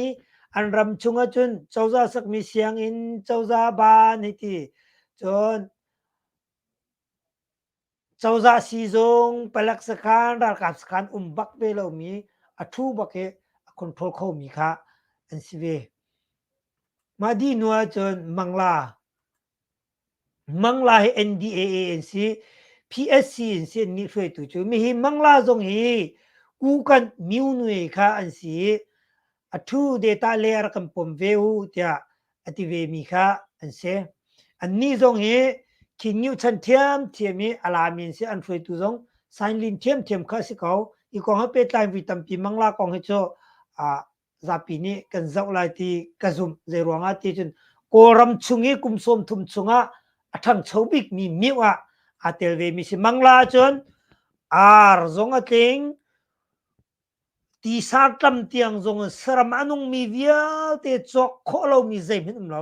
อันรำชุงจุนเจ้าจะสักมีเสียงอินเจ้าจะบานให้ทีจนเจ้าจะซีจงไปลักษณะรักษาบักเบลมีทูบักเอคอนโทรลเขามีค่ะอันสิเวมาดีนัวจนมังลาให้ NDAANC PSC เสียนี่ช่วยตัวจูมีหิมังลาจงฮีกูกันมิวนุยค่ะอันสิทูเดต้าเลอร์กันปมเวหูเตียอติเวมีค่ะอันเสอันนี้จงฮีคินิวชันเทียมมีอลามินเสียอันช่วยตัวจงไซน์ลินเทียมค่ะสิเขาอีกองให้เป็นไลน์วิตัมปีมังลากองให้โจซาปีนี้กันเจ้าไลที่กระซุมเจรวงอาทิตย์โกรัมชุงีกุมสมทุมชุงะทั้งชาวบิกมีมิวะเตลเวมิสิมังลาจนจงติงตีสาตัมเตียงจงสรมานุงมีเวียเตจอกโคเรามีใจมินเรา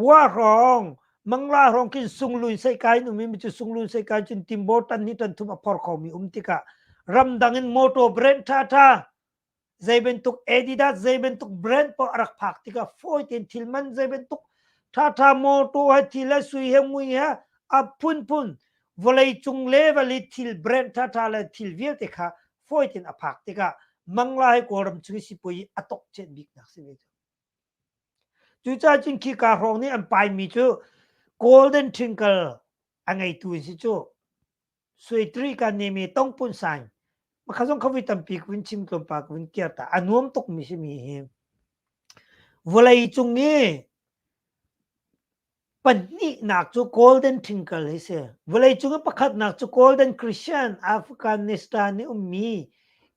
ว่าร้องมังลาร้องกินสุงลุนใส่กายนุ่มมีจุสุงลุนใส่กายจนติมโบตันนี่ตันทุมาพอร์เขามีติกะรำดังอินโมโตเบรนท่าใจเป็นตุกเอดิดาใจเป็นตุกแบรนด์ปอรักพักติกะโฟยเต็นทิลมันใจเป็นตุกท่าโมโตให้ทิลสุยเฮมุยฮะพุ่นวลัยจุงเลวลิทิลแบรนด์ท่าและทิลเวียติกะโฟยเต็นอภักติกะมังลาให้กอรมจุยสิปุยอตกเจ็ดบิกนักสิเวจูจ้าจิงคีการองนี่อันไปมีจู golden twinkle อันไงตัวสิจูสวยตรีกันนี่มีต้องปุ่นสายมาข้าส่งเขาวิตัมปีกวินชิมกลมปากวินเกียรตาอันนวมตกมีใช่มีเฮมวลัยจุงนี่ปันนี่นักจู golden twinkle เสียวลัยจุงประคัดนักจู golden Christian อัฟกานิสถานนี่มี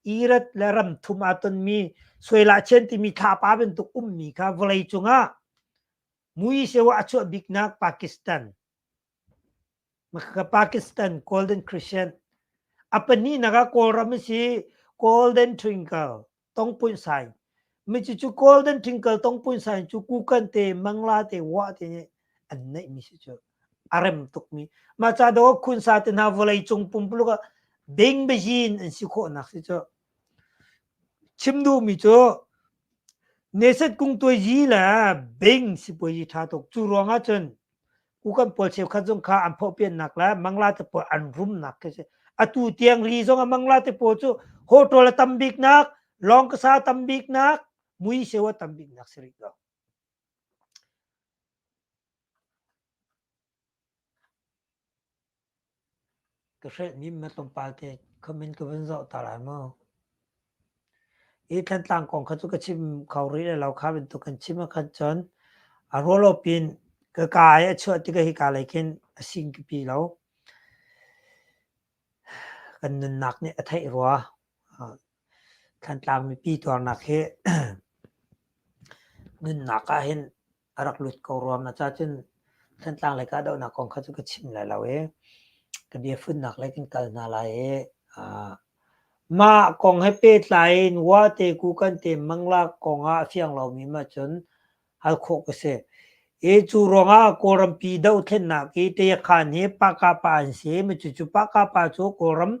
อีรัตและรำทุมาตนมีสวยละเช่นที่มีท่าป้าเป็นตุกมีค่ะวลัยจุงอ่ะมุยเสวะชั่วบิกนักปากีสถานปากีสถาน golden Christian apa ni naga kora misi golden twinkle tong pun sai mi chu golden twinkle tong pun sai chu ku kan te mangla te wa te an nei mi chu arem tuk mi ma cha do kun sa te na volai chung pum pulu ka ding be jin an si kho nak si chu chimdu mi chu neset kung to yi la beng si po yi tha tok chu ronga chen ku kan pol cheu kha jong kha am pho pian nak la mangla te po an rum nak ke se atu tiang ri zong a mangla te po chu ho to la tambik nak long ka sa tambik nak mui sewa tambik nak seri ga ka se mi ma tong pa te comment ka wen zo ta la mo e than tang kong kha chu ka chim khau ri la kha ben to kan chim kha chon a ro lo pin ka ka ya chu ti ka hi ka lai ken sing ki pi lo kan nun nak ne a thai ro than tang mi pi to nak he nun nak ka hen arak lut ko rom na cha chen than tang lai ka do na kong kha chu ka chim la la we ka dia fun nak lai ken kal na la e ma kong he pe tlain wa te ku kan te mangla kong a fiang lo mi ma chun hal kho ko se e chu ronga koram pi dau then na ki te khan he pa ka pa an se mi chu chu pa ka pa chu koram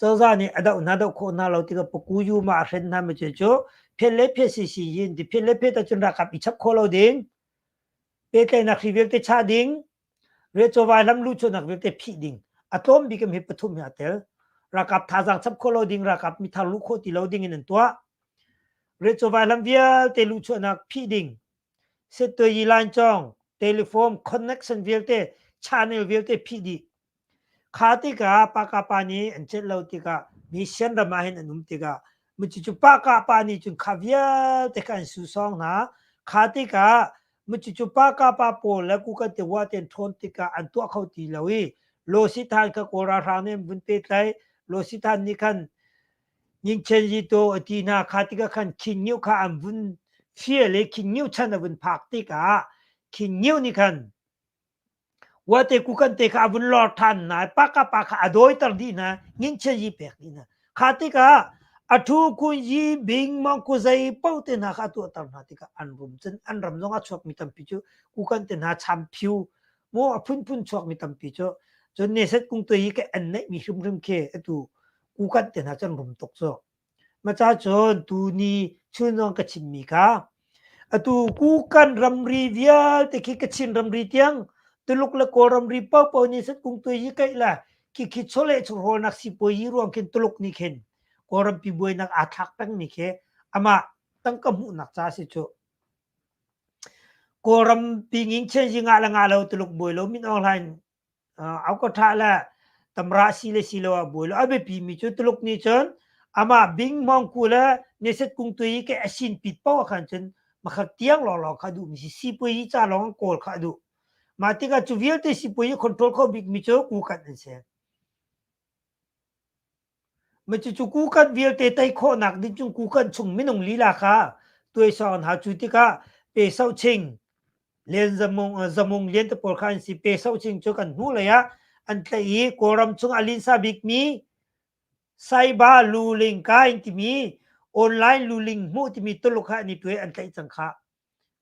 cho za ni ada na da kho na lo ti ka pu yu ma ren na mi chu chu phele phe si si yin di phele phe ta chun ra ka pi chap kho lo ding pe te na khri vel te cha ding re cho vai lam lu chu nak vel te phi ding atom bi kem he pathum ya tel ra kap tha jang chap kho lo ding ra kap mi tha lu kho ti lo ding in tua re cho vai lam vial te lu chu nak phi ding se to yi lan chong telephone connection vialte channel vialte pd khati ka pa ka pa ni an chen lo ti ka mi sen ra ma hin anum ti ka mi chu pa ka pa ni chun khavia te kan su song na khati ka mi chu pa ka pa po la ku ka te wa ten thon ti ka an to khau ti lo wi lo si than ka ko ra ra ne bun pe tai lo si than ni kan ning chen ji to ti na khati ka kan kin yu ka an bun fie le kin yu chan na bun phak ti ka kin yu ni kanว่าแต่กูกันแต่ข้าบุญรอทันนะปักกะปักข้าโดยตรดีนะยิงเชยเปกนี่นะข้าติกาอทูกุยีบิงมังกุใจเป้าเตนะข้าตัวตรนาติกาอันรุมจนอันรำน้องชวกมีตัมปิจูกูกันแต่นาชัมพิวโมอพุ่นชวกมีตัมปิจูจนเนี่ยเสร็จกุงตัวยีก็อันเนี่ยมีรุมเคตูกูกันแต่นาจนรุมตกโซมาจ้าจนตูนี่ชื่อน้องกชิมมีกาตูกูกันรำรีเวียแต่คิดกชินรำรีเตียงtuluk la koram ri pa pa ni sat kung tu yi kai la ki ki chole chho nak si po yi ruang ken tuluk ni ken koram pi boy nak athak tang ni ke ama tang ka mu nak cha si chu koram pi nging chen ji nga lo tuluk boy lo min online au ko tha la tamra si lo boy lo abe pi mi chu tuluk ni chen ama bing mong ku la ni sat kung tu yi ke asin pit pa khan chen makhat tiang lo kha du mi si po yi cha long kol kha du matika chuvial te sipuyi control ko big micho kukat nse machu chu kukat vial te tai kho nak din chung kukat chung minong lila kha tuai son ha chutika pe sau ching len zamung len te por khan si pe sau ching chu kan hu la ya an tlai koram chung alin sa big mi sai ba lu ling ka intimi online lu ling mu ti mi to lo kha ni tuai an tlai chang kha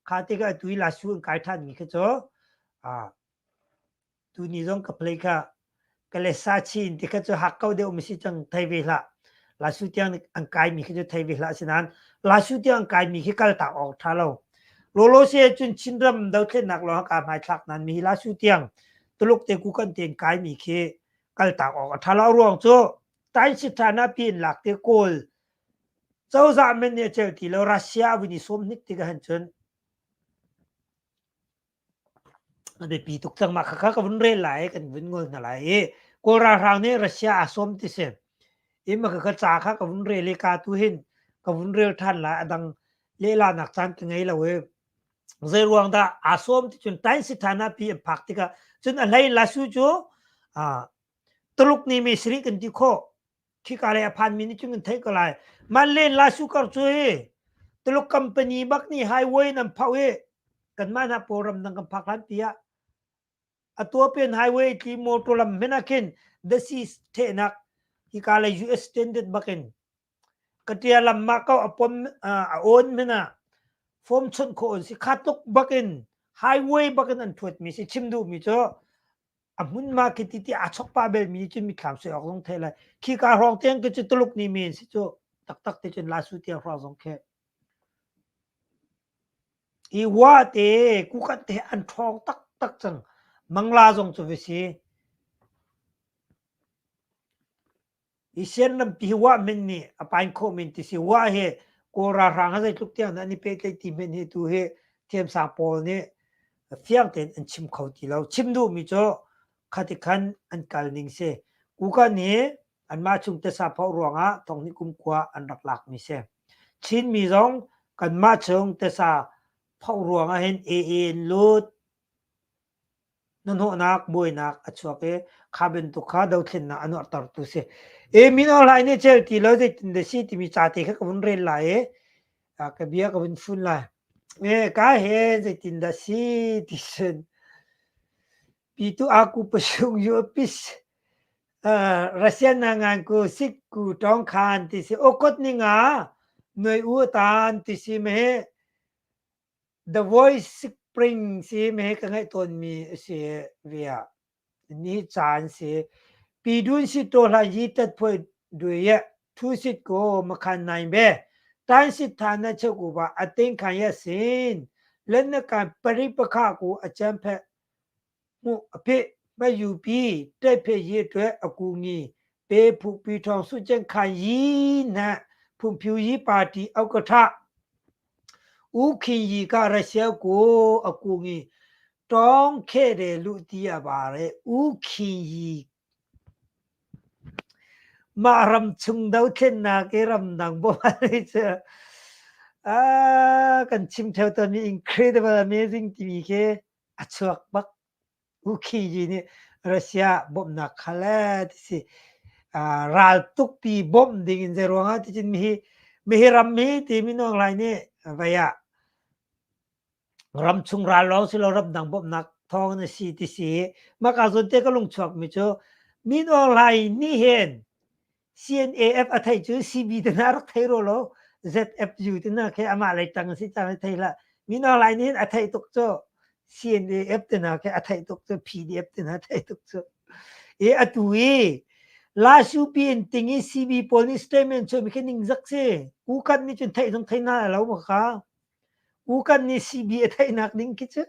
kha te ka tui la su kai than mi kha cho tu ni zong ka play ka kale sa chin ti ka chu hak kau de mi si chang thai ve la su tiang ang kai mi ka chu thai ve la sinan la su tiang kai mi ki kal ta ok tha lo se chun chin ram dau the nak lo ka mai thak nan mi la su tiang tuluk te ku kan ten kai mi ki kal ta ok tha lo ruang chu tai si thana pin lak te kol châu za men ne chel ti lo russia wi ni som nik ti ga han chun de pi tuk tang ma kha ka vun re lai kan vun ngol na lai ko ra rang ne russia asom ti se i ma ka cha kha ka vun re le ka tu hin ka vun re than la adang le la nak chan ka ngai la we zai ruang da asom ti chun tai si thana pi phak ti ka chun a lai la su chu a tuluk ni mi sri kan ti kho khi ka le phan mi ni chung thai ka lai man le la su kar chu he tuluk company bak ni highway nam phau he kan ma na poram nang kan phak lan piaตัวเป็นไฮเวย์ที่มอเตอร์ลัมเมนักินเดซิสเทนักที่กาลยูเอสเทนเด็ดบักินกติยาลัมมาเขาอปมโอนเมนะฟอมชนโคนสิขาตุกบักินไฮเวย์บักินอันถวดมีสิชิมดูมีจ้ะอามุนมาคิดที่อาชกปาเบลมีจุดมีข่าวเสียออกตรงเทเลยขี้การร้องเตียงก็จะตลุกนี่มีสิจ้ะตักที่จนลาสุเตียงร้องสงเค อีว่าเตกูกันเตอันทองตักตักจังมังลาจงจุวิสีอีเซนนำปีว่ามันนี่อปานโคมินติสิว่าเฮกูรารังให้ทุกเที่ยงนั้นนี่เป็นที่มันเฮตูเฮเทียมสาปอลนี่เฟียงเต็นอันชิมเขาทีเราชิมดูมิจ่อขัดขันอันกัลนิงเซกูกันนี่อันมาชุงเตสาพอรวงอ่ะตรงนี้กุมกว่าอันหลักๆมิเซชินมีจงกันมาชงเตสาพอรวงอ่ะเห็นเอลูดนั่นหัวนักบวยนักอัจฉริยะข้าเป็นตุข้าดาวเทนนะอันนั้นตัดตุเสมินอลไลน์เนี่ยเจอที่เราจะติดสิที่มีชาติเขาเป็นเรียนไล่กับเบียกับเป็นฟุ้นไล่ก็เห็นจะติดสิที่สุดปีตุอากูประชุมยูปิสรัสเซียนังานกูสิกูต้องขานที่สิโอกดนิงาหน่วยอุตานที่สิเม The Voice Spring สิเมกันให้ตนมีเสียเวียนี่จานเสียปีดุนสิตัวละยี่ตัดพอยด้วยทุสิโกมาขันนายเบตันสิทานะเชกูบะอติงขันยาสินเล่นการปริปะกูอาจารย์เพมุเพมาอยู่ปีได้เพยตัวอากูงี้เปผู้ปีทองสุจังขันยีนะผู้ผิวยีปาร์ตี้เอากระทะอุคินยีการัสเซียกูอากูงี้ต้องแค่เรลุตียบาเรอุคินยีมารำชุงดาวเทนนาเกรำนังบ่มาเลยเจอกันชิมเท่าตอนนี้ incredible amazing ที่มีแค่อัศวบักอุคีจีนี่รัสเซียบ่มนักขะเลที่สิรัลตุกปีบ่มดิ่งเจรวงที่จินมีรำมีที่มีน้องไรนี่ไปรำชุงรัลเราสิเรารำนังบ่มนักทองนี่สิที่สิมากาจนเตก็ลงชกมิโจมีน้องไรนี่เห็นCNAF อะไทยจู CB ตนารักไทยโรโล ZFU ตนาแค่อามาอะไรตังสิจังไทยละมีนอไลน์นี้อะไทยตุกโจ CNAF ตนาแค่อะไทยตุกโจ PDF ตนาไทยตุกโจอะตุยลาชูปีนติง CB police statement ชมีแค่นิ่งซักเซกูกันนี่จนไทยต้องไทยน่าแล้วมั้งคะกูกันนี่ CB อะไทยนักนิ่งคิดจะ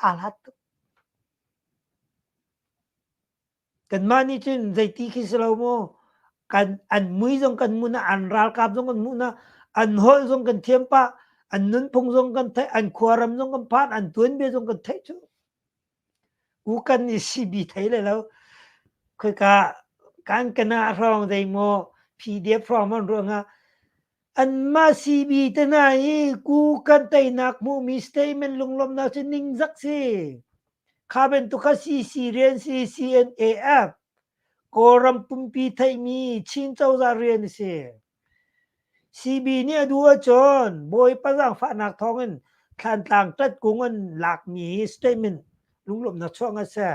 อาลัดกันมานี่จนใจตีคิสเราโมกันอันมุยจงกันมุนะอันรัลกับจงกันมุนะอันหอยจงกันเทียมปะอันนุนพงจงกันไทยอันขวารำจงกันพานอันตัวนเบจงกันไทยจูกูกันนี่ซีบีไทยเลยแล้วคือการกันน่ารองใจโมพีดีเอฟรองมันรวงอ่ะอันมาซีบีแต่ไหนกูกันไทยนักมูมีสเตย์มันลงลมนาจะนิ่งสักสิข้าเป็นตุกซีเรียนCNAF Koram pumpi thai mi chin chau za rian se CB ni adua chon boy pazang fa nak thongen khan tang tat kungan lak mi statement lunglom na chonga sa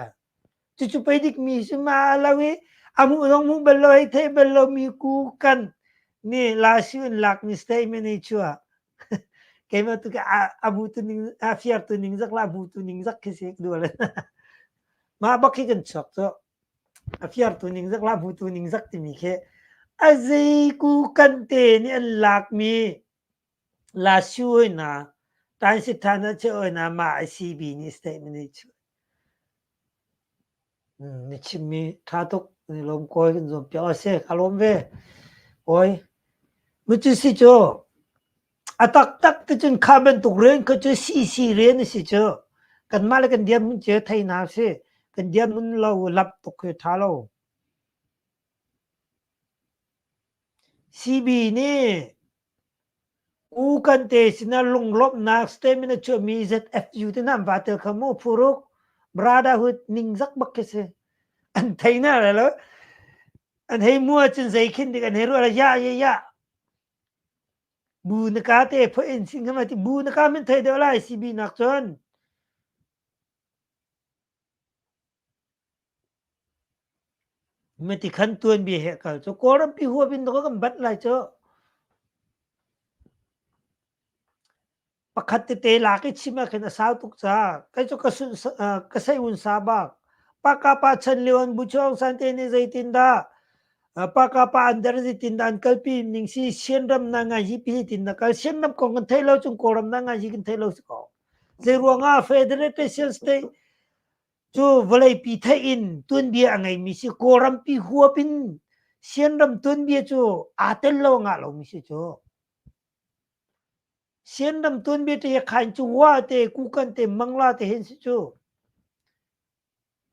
chu pe dik mi sima lawi amu nong mu beloi the belo mi ku kan ni la shin lak mi statement ni chua kema tu ka abu tu ning afiar tu ning zak la bu tu ning zak kese du la ma bakki kan chok so afiar tu ning zak la bu tu ning zak ti mi khe azai ku kan te ni an lak mi la shui na tan si thana che oi na ma ICB ni statement ni chu ni chimi tha tok ni lom koi kan zom pya se kalom ve oi mu chu si cho atak tak te chun khaben tuk ren ko chu si ren si cho kan mal kan diam mun che thai na se kan diam mun lo lap tok ke tha lo CB นี่อูกันเตสินะลงลบนักสเตมินะชมี ZFU ที่นั่นบาเตลขโมพูรุกบราดาหุดนิงซักบักเกเซอันไทยน่าอะไรแล้วอันให้มัวจนใจขึ้นดิกันให้รู้อะไรยะบูนกาเตพอเอ็นสิงห์มาที่บูนกามันไทยเดียวไรซีบีนักจนมันที่ขันตัวบีเหกันจะกอรัมปีหัวบินตัวก็บัดไรเจ้าปกติเตลากิชิมาขึ้นสาวตุกจ้าก็จะกษัยอุนซาบักปากาปาชันเลวันบุชองสันเตนิใจตินดาปากาปาอันเดอร์ใจตินดาอันกัลปีนิงซีเชียนรำนางาจีปีตินดากัลเชียนรำกองกันไทยเราจงกอรำนางาจีกันไทยเราสกอ zeruanga federation state chu volei pi thai in tun bia angai mi si koram pi huapin sianram tun bia chu atel lo nga lo mi si chu sianram tun bia te khain chu wa te kukan te mangla te hen si chu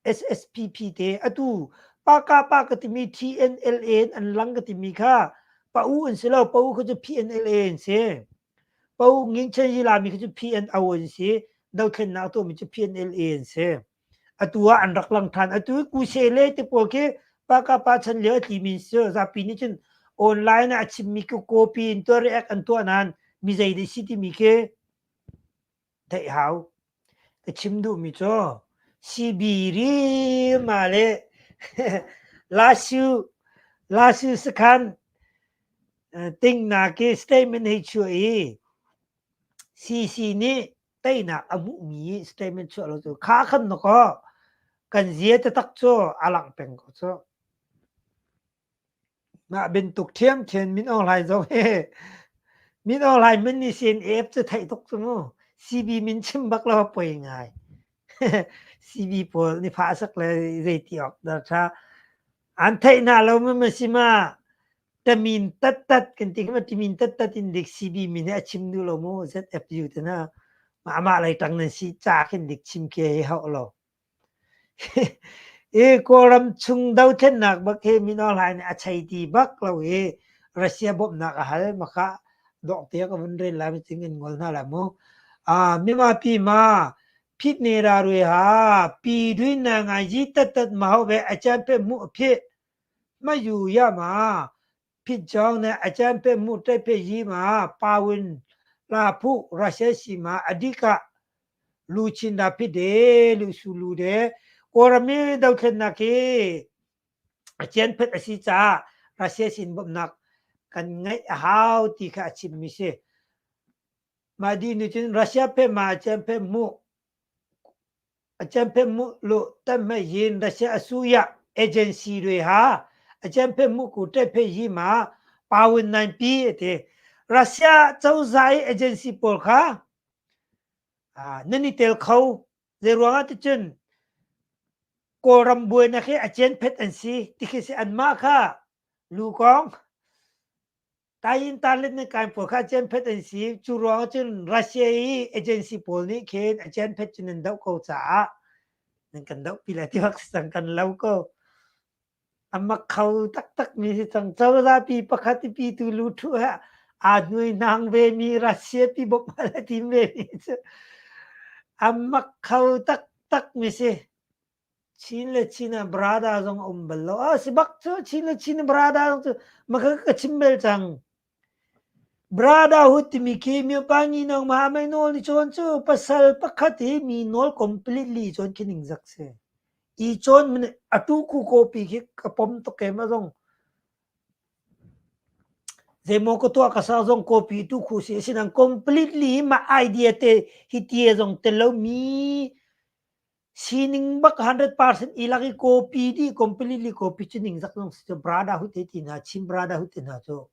SSPP te atu pa ka ti mi TNLA an lang ka ti mi kha pa u an selo pa u ko chu PNLA an se pa u ngin chen yi la mi ko chu PNO an se dau khen na to mi chu PNLA an se atua an rak lang than atu ku se le te po ke pa chan le ti min se za pi ni chen online a chim mi ko copy in to react an to nan mi zai de city mi ke thai hau te chim du mi cho sibiri male lasu sekan ting na ke statement hi chu e cc ni tai na amu mi statement chu lo chu kha khan no ko kan zia te tak cho alang peng ko cho na ben tuk thiam chen min online zo he min online min ni sin app chu thai tok chu no cb min chim bak lo poi ngai cb pol ni pha sak le re ti ok da cha an thai na lo ma si ma ta min tat kan ti ma ti min tat in dik cb min a chim du lo mo zfu te na ma lai tang na si cha kin dik chim ke ha lo e koram chung dau then nak bak he min online a chai ti bak lo e russia bob nak a hal ma kha dok te ka bun re la mi ting in ngol na la mo mi ma pi ma phit ne ra rue ha pi dui na nga yi tat ma ho be a chan pe mu phe ma yu ya ma phit jong ne a chan pe mu tai pe yi ma pa win la phu russia si ma adika lu chin da phit de lu su lu de korami dau then na ke a chen phet a si cha russia sin bob nak kan ngai how ti kha chim mi se ma di ni chin russia pe ma chen pe mu a chen pe mu lo ta me yin russia asuya agency re ha a chen pe mu ku te pe yi ma pa win 9 pi te russia chau zai agency por kha nani tel khau ze ruanga ti chen koram bue na ke a chen phet an si ti ke se an ma kha lu kong tayin talit ni kan por kha chen phet an si chu ruanga chen russia agency pol ni ke a chen phet chen dau ko cha nan kan dau pi la ti wak sang kan lau ko amma khau tak mi si chang chau ra pi pakhat pi tu lu thu ha a nui nang ve mi russia pi bop ma la ti me mi amma khau tak mi si chin brada zong umbalo si bak cho chin brada zong maka ka chimbel chang brada hut mi ke mi pangi nong ma mai nol ni chon chu pasal pakhat hi mi nol completely chon kining zak se I chon min atu ku ko pi ki kapom to ke ma zong ze mo ko to ka sa zong ko pi tu khu se sinang completely ma idea te hi tie zong te lo mi sining bak 100% ilaki kopi di completely kopi chining zak nong sa brada hu te tina chim brada hu tina cho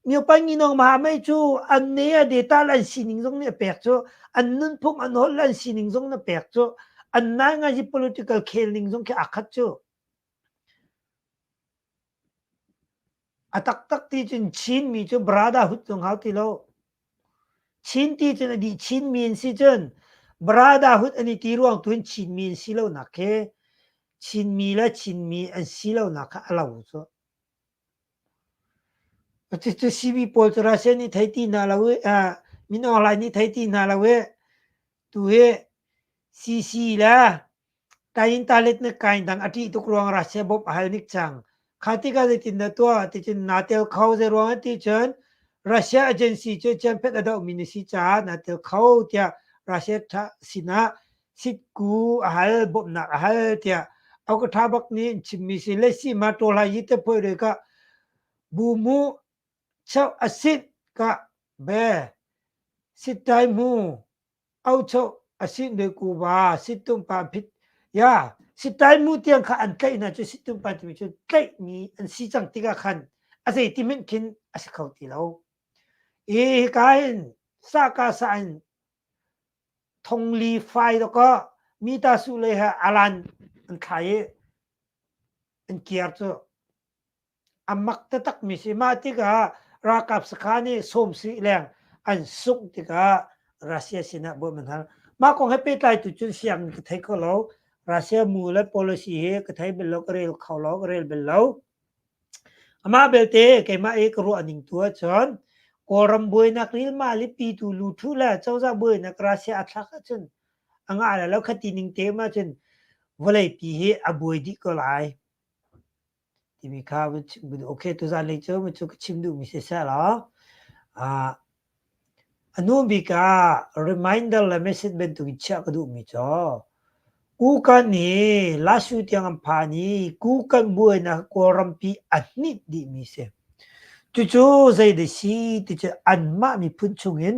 miu pangi nong ma mai chu an ne de ta lan sining zong ne pek cho an nun phum an hol lan sining zong na pek cho an na nga ji political khelning zong ke akhat cho atak tak ti chun chin mi chu brada hu zong hau ti lo chin ti chun di chin min si chun brada hu ani ti ruang tun chin min si lo na ke chin mi la chin mi an si lo na ka ala wu cho tu si bi pol tra se ni thai ti na la we min online ni thai ti na la we tu he si la tain talet na kain dang ati tu kruang ra se bob hal nik chang khati ka de tin na to ti chin na tel khau ze ruang ti chen russia agency che chen phet ada min si cha na tel khau tia russia tha sina sit ku hal bob na hal tia au ka tha bak ni chim mi si le si ma to la yi te phoi re ka bu mu chau asit ka be sit tai mu au chau asit de ku ba sit tum pa phit ya sit tai mu tiang kha an kai na chu sit tum pa ti chu kai mi an si chang ti ka khan ase ti min kin ase khau ti lo e kain sa ka sa an ทงลีไฟแล้วก็มีตาสุเลยฮะอารันอันขายอันเกียร์ตัวอามักตะตักมิสิมาติการากับสขานีสมสีแรงอันสุกติการัสเซียสินะบ่มันฮันมาคงให้ไปไตตุจุนเสียงกะไทยก็เรารัสเซียมูลและ policy เฮกะไทยเบลโลกเรลเขาเราเรลเบลโลอามาเบลเตเกมาเอกรัวนิงตัวจอนกอรัมบวยนักริลมาลิปีตูลูทุละเจ้าจะบวยนักรัสเซียอัตลักษณ์จนอังอะไรแล้วคดีนิงเตมาจนวลัยปีเฮอบวยดิก็ไลที่มีข่าวโอเคตัวจะเลี้ยงมันจะชิมดูมิเสร็จแล้วอันนู้นบิกา reminder และ message เป็นตัวอิจฉาก็ดูมิจ้ากูกันนี่ลาสุดยังอันพานี่กูกันบวยนักกอรัมปีอันนี้ดีมิเสจู่ๆใจเดชีที่จะอันมามีพุ่นชงเงิน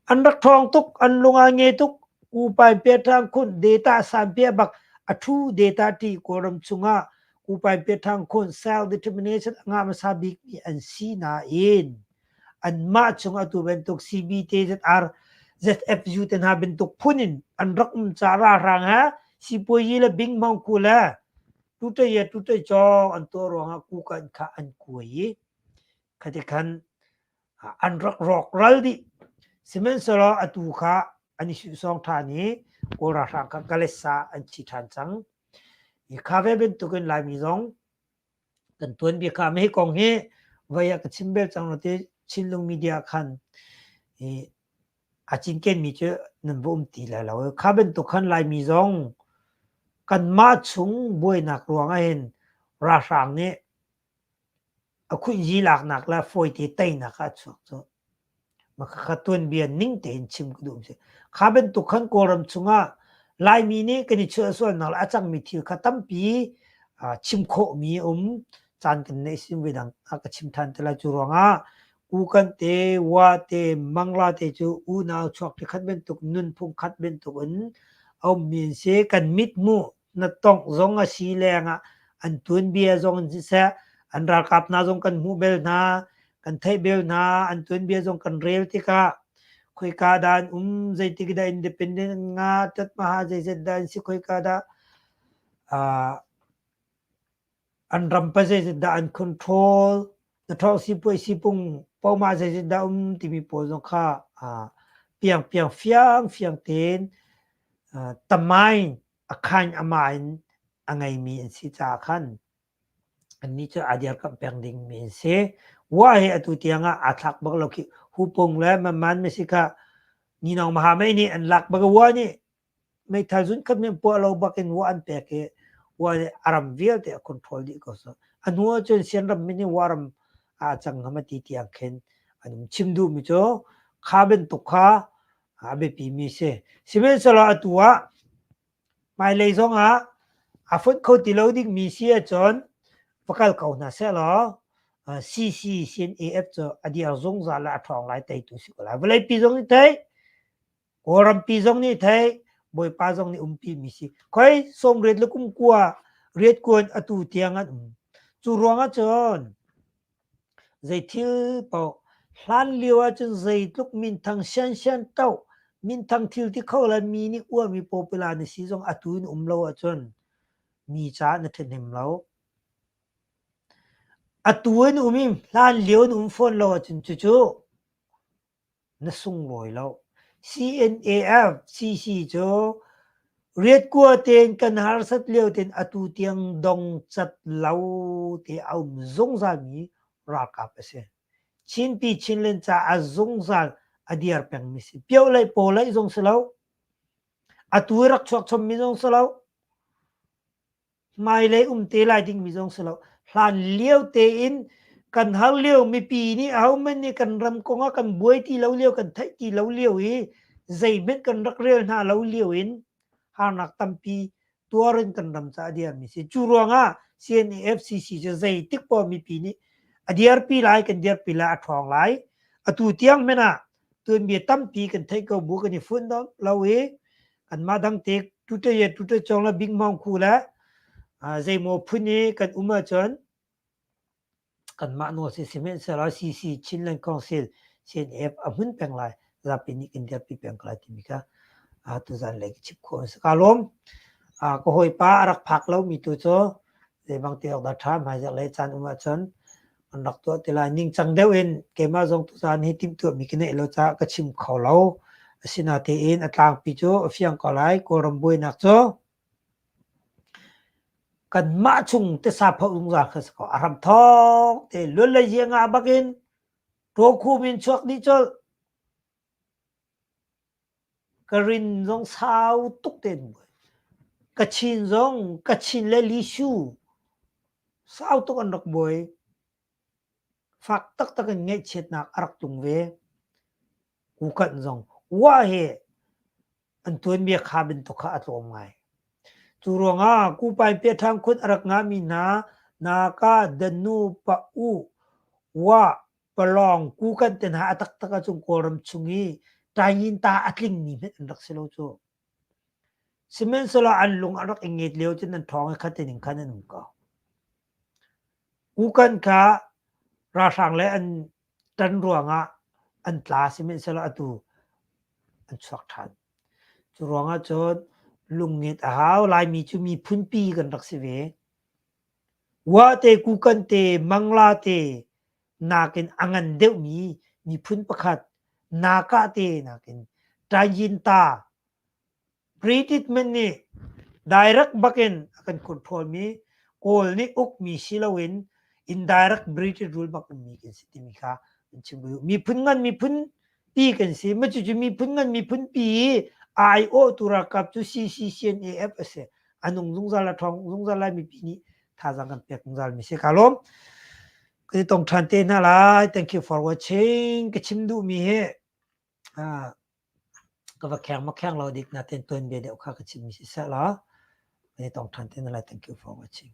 อันรักทองตุกอันลงอ่างเงตุกกูไปเปียทางคน data สามเปียบักอัทู data ที่กอรัมชงอ่ะกูไปเปียทางคน self determination งามาซาบิกมีอันซีนาอินอันมาชงอ่ะตัวเป็นตุก CBT ZR ZFU เต็นหาเป็นตุกพุ่นินอันรักมันจารารังฮะสิปวยละบิงมังคูละทุเตยทุเตจออันตัวรองกูกันข้าอันคุยขณะกันอันรักรอกรัลดิสิมันสละอตุข้าอันนี้สุสองท่านี้โอรารังกักเลสาอันชิทันจังอีข้าเวเป็นตุกันลายมีซองกันตัวนบีข้าไม่กองเฮวายกับชิมเบลจังเราที่ชินลงมีเดียคันอาจินเกนมีเจอนันบุมตีแล้วข้าเป็นตุกันลายมีซองกันมาชุงบวยนักหลวงเห็นราชังนี้คุณยีหลักนักแล้วฟอยที่เตยนักชุกตัวมาขัดตัวเบียนนิ่งเต็นชิมกุดูมเสข้าเป็นตุกันโกรมชุงอ่ะลายมีนี้กันเชื่อส่วนนักอาจังมีที่ขัดตั้มปีชิมโคมีจานกันในสิมวิดังอาก็ชิมทันแต่ละจุรวงอ่ะกูกันเตว่าเตมังลาเตจูอูนาวชอกที่ขัดเป็นตุกนุนพุ่งขัดเป็นตุกเอามีเสกันมิดมูนัดต้องซงอาชีแรงอ่ะอันตุนเบียซงจิเสอันรักกับนาซงกันหูเบลนากันไทยเบลนาอันตุนเบียซงกันเรลติกาคุยกาดานใจติกได้อินดิเพนเดนต์งาตัดมหาใจเสดานสิคุยกาดาอันรัมปะใจเสดานคอนโทรลแต่ท้องสิปุยสิปุงเป้ามาใจเสดานที่มีโพสต์ค่ะเปียงเฟียงเต็นตะไมอาคารอามายอังไงมีสิจาคันอันนี้จะอาเดียร์กับแปลงดิ่งมีเสว่าให้อตุเตียงอาทักบักเราคิหูปงแล้วมันไม่สิกะนี่น้องมหาไม่นี่อันหลักบักว่านี่ไม่ทันสุนกับเนี่ยพวกเราบักเองว่าอันเปกว่าอารมณ์เวียดคอนโทรลดีก็สอันหัวจนเสียงรำไม่นี่วารมจังหามตีเตียงเข็นอันชิมดูมิโจข้าเป็นตุกข้าเบปีมีเสสิเมนสละตัวไม่เลยสองฟุตเขาติโลดิ้งมีเสียจนพวกเขาหน้าเสละCC เซียน AF จะอดีตจงจาละทองไล่ไต่ตัวสิกละเวลาปีจงนี่ไทยกอรัมปีจงนี่ไทยบอยป้าจงนี่ปีมีสิคอยสมเร็จแล้วกุ้มกลัวเรียดกวนอตุเตียงจูรวงจนใจทิลเปล่าหลานเลี้ยวจนใจลุกมินทางเชนเต้ามินทางทิลที่เขาละมีนี่อ้วนมีโปเปลาในซีจงอตุนเลวจนมีจ้าในเทนเห็มเลาอตัวนู้มิมลานเลี้ยวนุ่มฟอนเราจนจู่ๆนั่งส่งรอยเรา CNAF CC จ่อเรียกกัวเต็นกันหาสัตเลี้ยวเต็นอตุเตียงดงจัดเราเตเอาจงจามีรักกับเสชินปีชินเลนจ่าจงจาอดีอาร์เป็งมิสิเปียวเลยโปเลยจงสลาวอตัวรักชกชมมิจงสลาวไม่เลยเตลายดิ้งมิจงสลาวหลานเลี้ยวเตอินกันหาเลี้ยวมีปีนี้เอามันนี่กันรำกงกันบวยที่เราเลี้ยวกันไทยที่เราเลี้ยวใจเม็ดกันรักเรียนหาเราเลี้ยวหานักตั้มปีตัวเรนกันรำซาเดียร์มิสิจูรวงCNFCC จะใจติ๊กปอมีปีนี้อดียร์ปีไลกันเดียร์ปีละทองไลอตุเตียงเมน่ะตัวมีตั้มปีกันไทยก็บุกันนี่ฟุ้นดอเรากันมาดังเตกทุเตยทุเตจงละบิงมังคูละใจโมพุ่นนี่กันมาจนกันมาโนสิสิเมนสลาCCชินเลนคอนเซลCNFหุ่นแปลงไลรับเป็นนี่กันเดียร์ปีแปลงไลที่มีค่ะ tu zan le chip ko kalom ko hoi pa arak phak lo mi tu cho de bang ti ok da tha ma ja le chan uma chon an rak to ti la ning chang deu in ke ma jong tu zan hi tim tu mi kine lo cha ka chim kho lo sina te in atlang pi cho fiang ko lai ko ram boi nak cho kan ma chung te sa pha ung za khas ko aram thok te lo le ye nga bakin to khu min chuak ni cho karin jong sao tuk ten kachin jong kachin le li shu sao tuk an rak boy phak tak tak an ngai chet nak arak tung ve ku kan jong wa he an tuan bia kha bin to kha atlom ngai chu ronga ku pai pe thang khut arak nga mi na ka danu pa u wa palong ku kan ten ha atak tak chung koram chungi tayin ta atling ni met an rak selo chu simen sola an lung arak ingit leo chen an thong kha te ning khan an ka ku kan ka ra sang le an tan ruanga an tla simen sola atu an chak than chu ruanga chon lungit a haw lai mi chu mi phun pi kan rak se ve wa te ku kan te mangla te nakin angan deuh mi phun pakhat naka te nakin tayin ta treatment ni direct bakin akan control mi kol ni uk mi silawin indirect breathing rule bak mi kin siti mi kha chimbu mi phun ngan mi phun pi kan si ma chu mi phun ngan mi phun pi I o tura kap chu CCCNAF ase anung zungzala thong zungzala mi pi ni tha jang kan pek zungzal mi se kalom cái tông tràn tên na lại thank you for watching cái chim du mi he cái vật khang mắc khang lo dik na tên tuần bia đều khác cái chim mi sẽ là cái tông tràn tên na lại thank you for watching